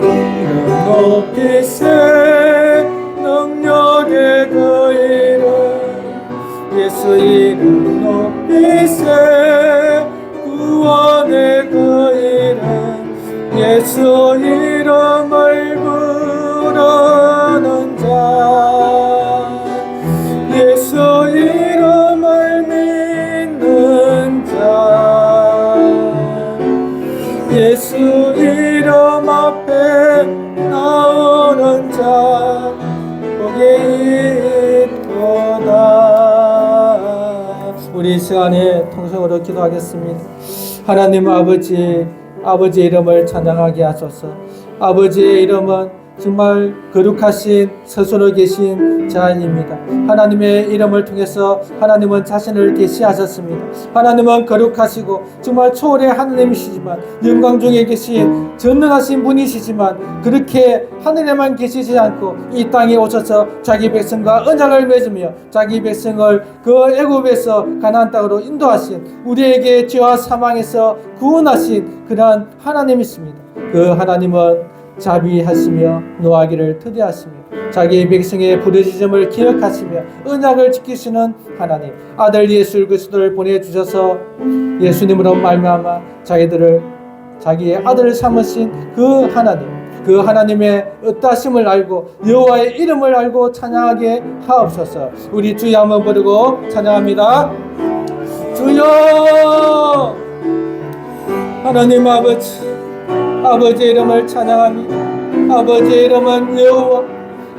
S1: 이름 높이세 능력의 그 이름 예수 이름 높이세 구원의 그 이름 예수 이름을 부르는 자 예수 이름을 믿는 자 예수 이름 앞에 나오는 자 복이 있도다. 우리 이 시간에 통성으로 기도하겠습니다. 하나님 아버지 아버지의 이름을 찬양하게 하소서. 아버지의 이름은 정말 거룩하신 스스로 계신 자입니다. 하나님의 이름을 통해서 하나님은 자신을 계시하셨습니다. 하나님은 거룩하시고 정말 초월의 하나님이시지만 영광 중에 계신 전능하신 분이시지만 그렇게 하늘에만 계시지 않고 이 땅에 오셔서 자기 백성과 언약을 맺으며 자기 백성을 그 애굽에서 가나안 땅으로 인도하신 우리에게 죄와 사망에서 구원하신 그러한 하나님이십니다. 그 하나님은 자비하시며 노하기를 터대하시며 자기 백성의 부르짖음을 기억하시며 언약을 지키시는 하나님 아들 예수 그리스도를 보내주셔서 예수님으로 말미암아 자기들을 자기의 아들을 삼으신 그 하나님 그 하나님의 어떠하심을 알고 여호와의 이름을 알고 찬양하게 하옵소서. 우리 주여 한번 부르고 찬양합니다. 주여 하나님 아버지의 이름을 찬양합니다. 아버지의 이름은 여호와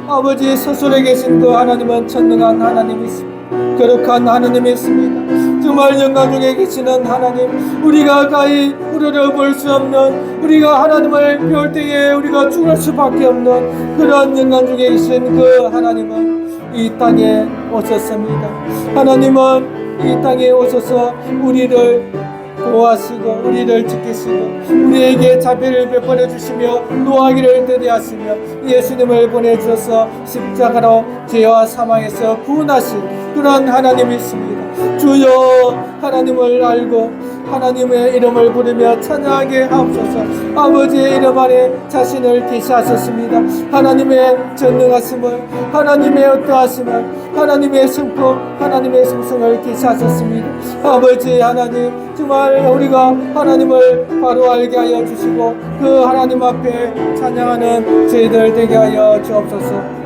S1: 아버지 스스로 계신 그 하나님은 전능한 하나님이십니다. 거룩한 하나님이 있습니다. 정말 영광 중에 계시는 하나님, 우리가 가히 우리를 볼 수 없는, 우리가 하나님을 배울 때에 우리가 죽을 수밖에 없는 그런 영광 중에 계신 그 하나님은 이 땅에 오셨습니다. 하나님은 이 땅에 오셔서 우리를 보호하시고 우리를 지키시고 우리에게 자비를 베풀어 주시며 노하기를 대대하시며 예수님을 보내주셔서 십자가로 죄와 사망에서 구원하신 그런 하나님이 있습니다. 주여, 하나님을 알고 하나님의 이름을 부르며 찬양하게 하옵소서. 아버지의 이름 안에 자신을 계시하셨습니다. 하나님의 전능하심을, 하나님의 어떠하심을, 하나님의 성품, 하나님의 성성을 계시하셨습니다. 아버지 하나님, 정말 우리가 하나님을 바로 알게 하여 주시고 그 하나님 앞에 찬양하는 저희들 되게 하여 주옵소서.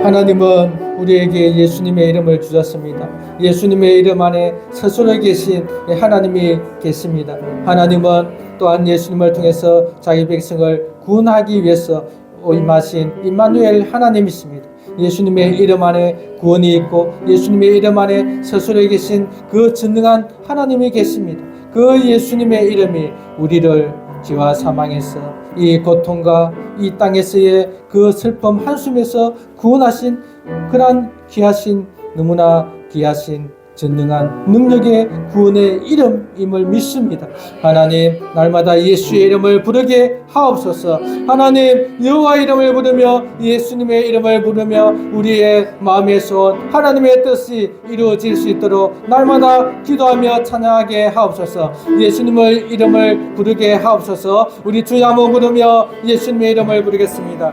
S1: 하나님은 우리에게 예수님의 이름을 주셨습니다. 예수님의 이름 안에 스스로 계신 하나님이 계십니다. 하나님은 또한 예수님을 통해서 자기 백성을 구원하기 위해서 임하신 임마누엘 하나님이십니다. 예수님의 이름 안에 구원이 있고 예수님의 이름 안에 스스로 계신 그 전능한 하나님이 계십니다. 그 예수님의 이름이 우리를 죄와 사망에서 이 고통과 이 땅에서의 그 슬픔 한숨에서 구원하신 그러한 귀하신, 너무나 귀하신 전능한 능력의 구원의 이름임을 믿습니다. 하나님, 날마다 예수의 이름을 부르게 하옵소서. 하나님, 여호와 이름을 부르며 예수님의 이름을 부르며 우리의 마음에서 온 하나님의 뜻이 이루어질 수 있도록 날마다 기도하며 찬양하게 하옵소서. 예수님의 이름을 부르게 하옵소서. 우리 주여 한번 부르며 예수님의 이름을 부르겠습니다.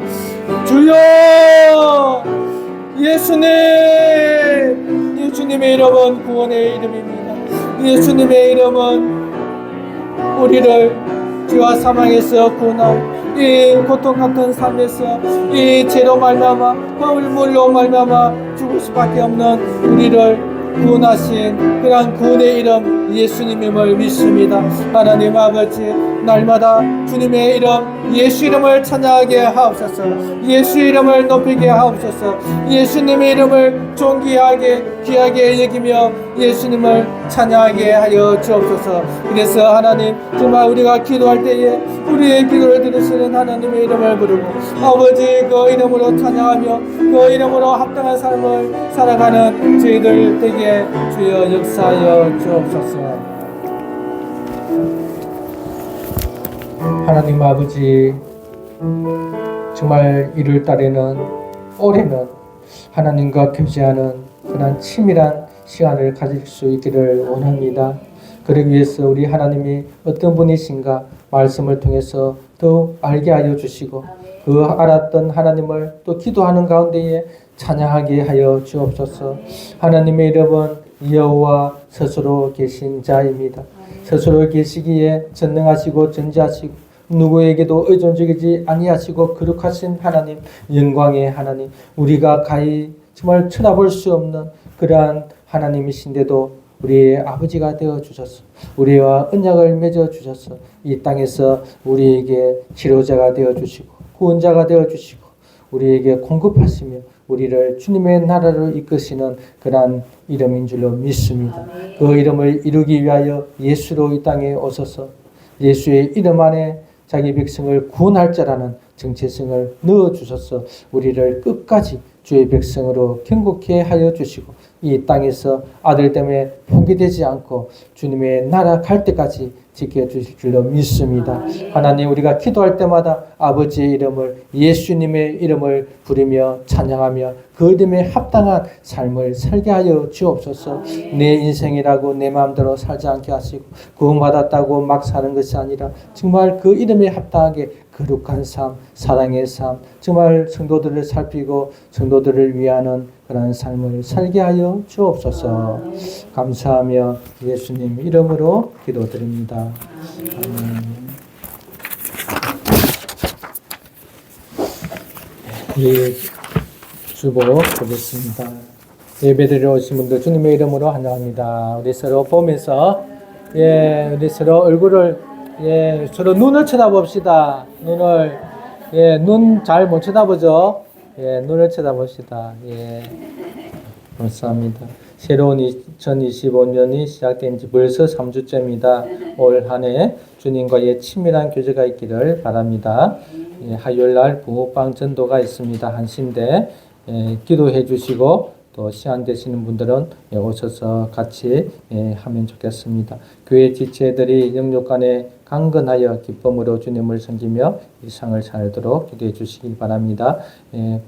S1: 주여, 예수님의 이름은 구원의 이름입니다. 예수님의 이름은 우리를 죄와 사망에서 구원하고 이 고통 같은 삶에서 이 죄로 말미암아 허물로 말미암아 죽을 수밖에 없는 우리를 구원하신 그런 구원의 이름 예수님임을 믿습니다. 하나님 아버지, 날마다 주님의 이름 예수 이름을 찬양하게 하옵소서. 예수 이름을 높이게 하옵소서. 예수님의 이름을 존귀하게 귀하게 여기며 예수님을 찬양하게 하여 주옵소서. 그래서 하나님, 정말 우리가 기도할 때에 우리의 기도를 들으시는 하나님의 이름을 부르고 아버지 그 이름으로 찬양하며 그 이름으로 합당한 삶을 살아가는 저희들 되게 주여 역사하여 주옵소서. 하나님 아버지, 정말 1월달에는 올해는 하나님과 교제하는 그런 치밀한 시간을 가질 수 있기를 원합니다. 그러기 위해서 우리 하나님이 어떤 분이신가 말씀을 통해서 더욱 알게 하여 주시고 그 알았던 하나님을 또 기도하는 가운데에 찬양하게 하여 주옵소서. 하나님의 이름은 여호와 스스로 계신 자입니다. 스스로 계시기에 전능하시고 전지하시고 누구에게도 의존적이지 아니하시고 거룩하신 하나님, 영광의 하나님, 우리가 가히 정말 쳐다볼 수 없는 그러한 하나님이신데도 우리의 아버지가 되어 주셔서 우리와 언약을 맺어 주셔서 이 땅에서 우리에게 치료자가 되어 주시고 구원자가 되어 주시고 우리에게 공급하시며 우리를 주님의 나라로 이끄시는 그러한 이름인 줄로 믿습니다. 그 이름을 이루기 위하여 예수로 이 땅에 오셔서 예수의 이름 안에 자기 백성을 구원할 자라는 정체성을 넣어주셔서 우리를 끝까지 주의 백성으로 경고케 하여 주시고 이 땅에서 아들 때문에 포기되지 않고 주님의 나라 갈 때까지 지켜주실 줄로 믿습니다. 하나님, 우리가 기도할 때마다 아버지의 이름을 예수님의 이름을 부르며 찬양하며 그 이름에 합당한 삶을 살게 하여 주옵소서. 내 인생이라고 내 마음대로 살지 않게 하시고 구원받았다고 막 사는 것이 아니라 정말 그 이름에 합당하게 거룩한 삶, 사랑의 삶, 정말 성도들을 살피고 성도들을 위하는 그런 삶을 살게 하여 주옵소서. 감사하며 예수님 이름으로 기도드립니다. 예, 주보 보겠습니다. 예배드리러 오신 분들 주님의 이름으로 환영합니다. 우리 서로 보면서 우리 서로 얼굴을 서로 눈을 쳐다봅시다. 눈 잘 못 쳐다보죠? 눈을 쳐다봅시다. 감사합니다. 새로운 2025년이 시작된 지 벌써 3주째입니다. 올 한 해 주님과의 친밀한 교제가 있기를 바랍니다. 화요일 날 붕어빵 전도가 있습니다. 한시인데 기도해 주시고 또 시간 되시는 분들은 오셔서 같이 하면 좋겠습니다. 교회 지체들이 영육 간에 강건하여 기쁨으로 주님을 섬기며 일상을 살도록 기도해 주시기 바랍니다.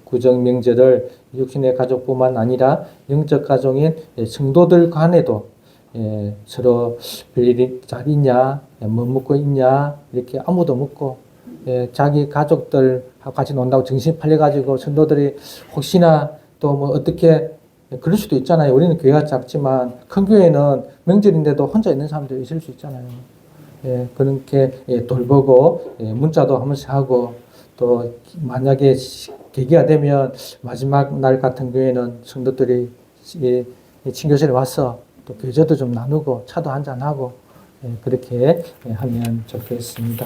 S1: 구정 명절을 육신의 가족뿐만 아니라 영적 가족인 성도들 간에도 서로 별일이 잘 있냐, 뭐 먹고 있냐 이렇게 아무도 묻고 자기 가족들하고 같이 논다고 정신 팔려가지고 성도들이 혹시나 또 뭐 어떻게 그럴 수도 있잖아요. 우리는 교회가 작지만 큰 교회는 명절인데도 혼자 있는 사람들이 있을 수 있잖아요. 그렇게 돌보고 문자도 한 번씩 하고 또 만약에 계기가 되면 마지막 날 같은 경우에는 성도들이 친교실에 와서 또 교제도 좀 나누고 차도 한잔하고 그렇게 하면 좋겠습니다.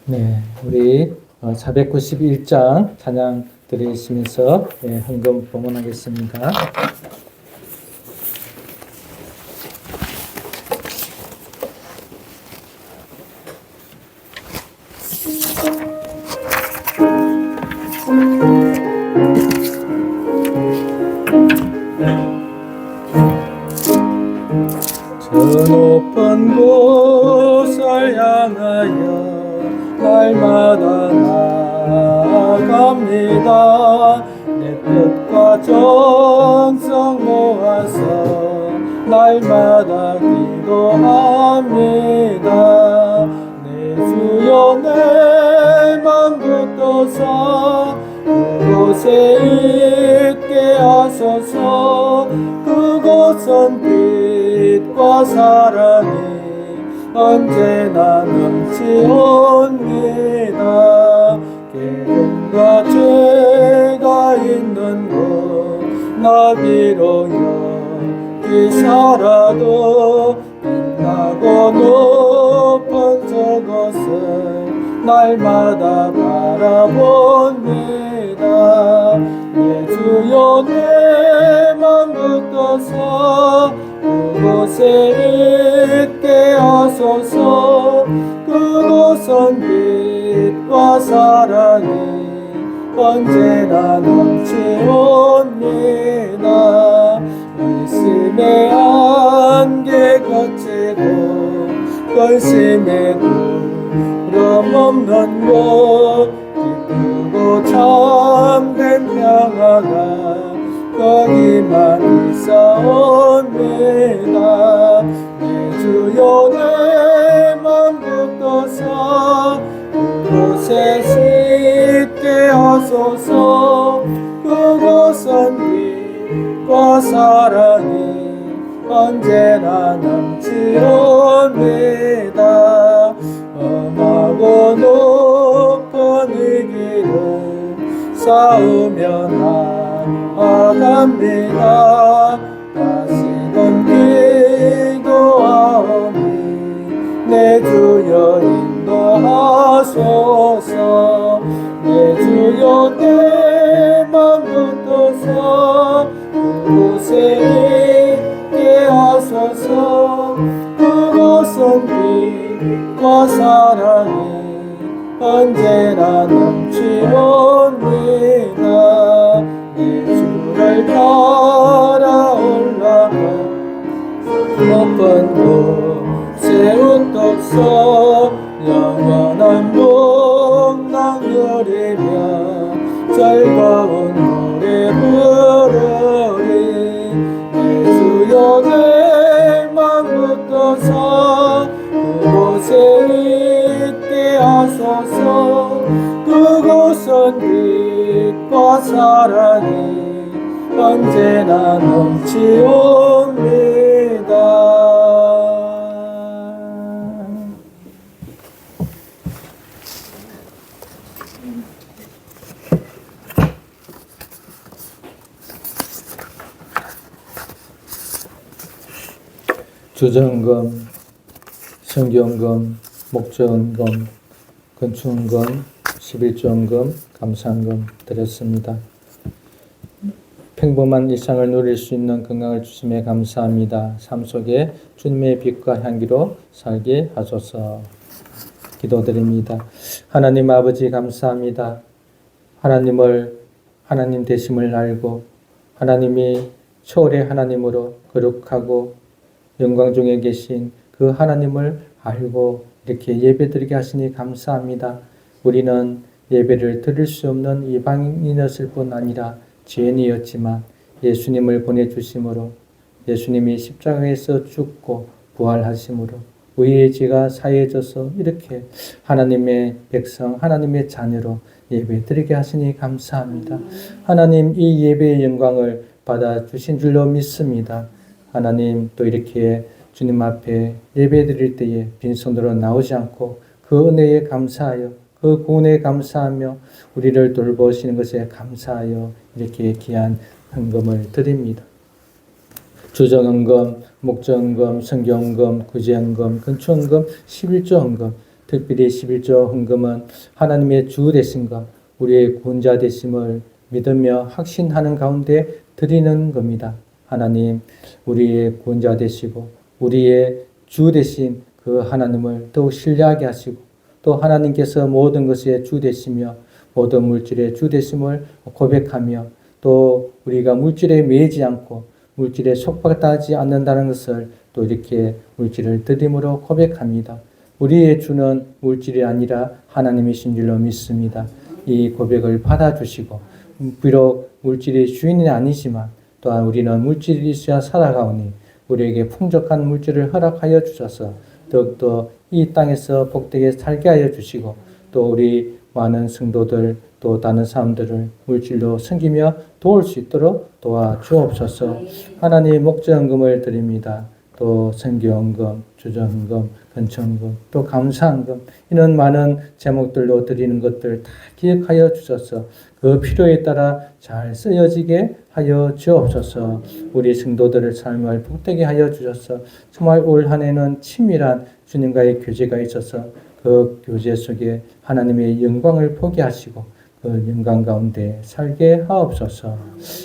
S1: 네, 우리 491장 찬양 드리시면서 헌금 봉헌하겠습니다. 저 높은 곳을 향하여 날마다 나아갑니다. 내 뜻과 정성 모아서 날마다 기도합니다. 내 주여 내 맘 붙어서 그곳에 있게 하소서. 그곳은 빛과 사랑이 언제나 넘치옵니다. 게으름과 죄가 있는 곳 나비로 여기 살아도 빛나고 높은 저곳을 날마다 바라봅니다. 내 주여 내 맘 붙어서 그곳에 있게 하소서. 그곳은 빛과 사랑이 언제나 넘치옵니다. 의심의 안개 거치고 근심의 구름 없는 곳 기쁘고 참된 평화가 거기만 있사옵니다. 내 주여 내 맘 붙어서 그곳에 있게 하소서. 그곳은 빛과 사랑이 언제나 넘치옵니다. 험하고 높은 이 길을 쌓으며 나아갑니다. 다시금 기도하오니 내 주여 인도하소서. 내 주여 내 맘 붙어서 그곳에 있게 하소서. 그곳은 빛과 사랑이 언제나 넘치옵니다. 내 주를 따라 올라가 높은 곳에 우뚝 서 영원한 복락 누리며 즐거운 노래 부르리. 내 주여 내 맘 붙어서 그곳에 있게 하소서. 그곳은 빛과 사랑이 언제나 넘치옵니다. 주정금, 성경금, 목전금, 건축금, 11조금, 감사금 드렸습니다. 평범한 일상을 누릴 수 있는 건강을 주심에 감사합니다. 삶 속에 주님의 빛과 향기로 살게 하소서. 기도드립니다. 하나님 아버지 감사합니다. 하나님을 하나님 되심을 알고 하나님이 초월의 하나님으로 거룩하고 영광 중에 계신 그 하나님을 알고 이렇게 예배드리게 하시니 감사합니다. 우리는 예배를 드릴 수 없는 이방인이었을 뿐 아니라 죄인이었지만 예수님을 보내주심으로 예수님이 십자가에서 죽고 부활하심으로 우리의 죄가 사해져서 이렇게 하나님의 백성, 하나님의 자녀로 예배드리게 하시니 감사합니다. 하나님 이 예배의 영광을 받아주신 줄로 믿습니다. 하나님 또 이렇게 주님 앞에 예배드릴 때에 빈손으로 나오지 않고 그 은혜에 감사하여 그 구원에 감사하며 우리를 돌보시는 것에 감사하여 이렇게 귀한 헌금을 드립니다. 주정헌금, 목정헌금, 성경헌금, 구제헌금, 근초헌금, 11조 헌금, 특별히 11조 헌금은 하나님의 주 되심과 우리의 구원자 되심을 믿으며 확신하는 가운데 드리는 겁니다. 하나님, 우리의 구원자 되시고 우리의 주 되신 그 하나님을 더욱 신뢰하게 하시고 또 하나님께서 모든 것의 주 되시며 모든 물질의 주 되심을 고백하며 또 우리가 물질에 매이지 않고 물질에 속박하지 않는다는 것을 또 이렇게 물질을 드림으로 고백합니다. 우리의 주는 물질이 아니라 하나님이신 줄로 믿습니다. 이 고백을 받아주시고 비록 물질이 주인은 아니지만 또한 우리는 물질이 있어야 살아가오니 우리에게 풍족한 물질을 허락하여 주셔서 더욱더 이 땅에서 복되게 살게 하여 주시고 또 우리 많은 성도들 또 다른 사람들을 물질로 섬기며 도울 수 있도록 도와주옵소서. 하나님 목자헌금을 드립니다. 또 선교헌금, 주정헌금, 근처헌금, 또 감사헌금 이런 많은 제목들로 드리는 것들 다 기억하여 주셔서 그 필요에 따라 잘 쓰여지게 하여 주옵소서. 우리 성도들의 삶을 복되게 하여 주셔서 정말 올 한 해는 친밀한 주님과의 교제가 있어서 그 교제 속에 하나님의 영광을 보게 하시고 그 영광 가운데 살게 하옵소서.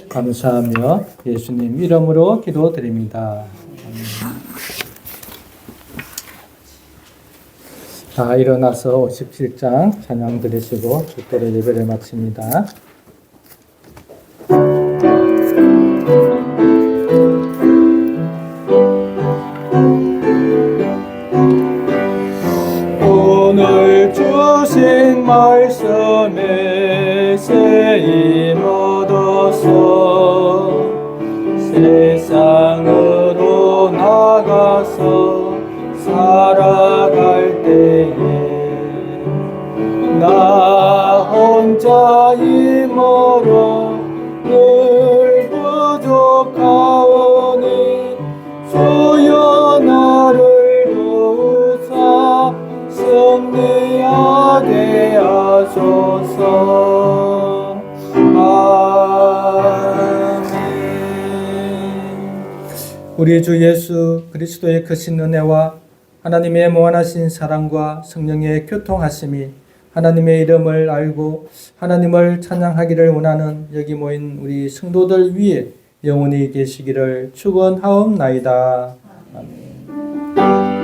S1: 감사하며 예수님 이름으로 기도드립니다. 다 일어나서 57장 찬양 드리시고 주도로 예배를 마칩니다. 오늘 주신 말씀에 새 힘 얻어서 세상으로 나가서 살아갈 때에 나 혼자 힘으로 늘 부족하오니 주여 나를 도우사 승리하게 하소서. 우리 주 예수 그리스도의 크신 은혜와 하나님의 무한하신 사랑과 성령의 교통하심이 하나님의 이름을 알고 하나님을 찬양하기를 원하는 여기 모인 우리 성도들 위에 영원히 계시기를 축원하옵나이다. 아멘.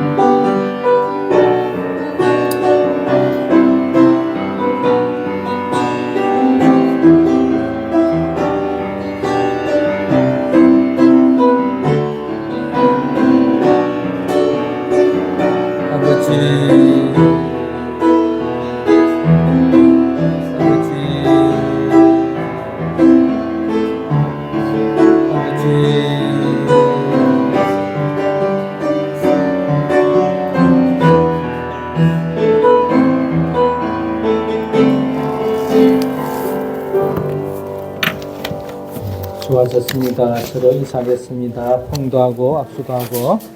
S1: 좋아졌습니다. 서로 인사하겠습니다. 봉도하고 악수도 하고.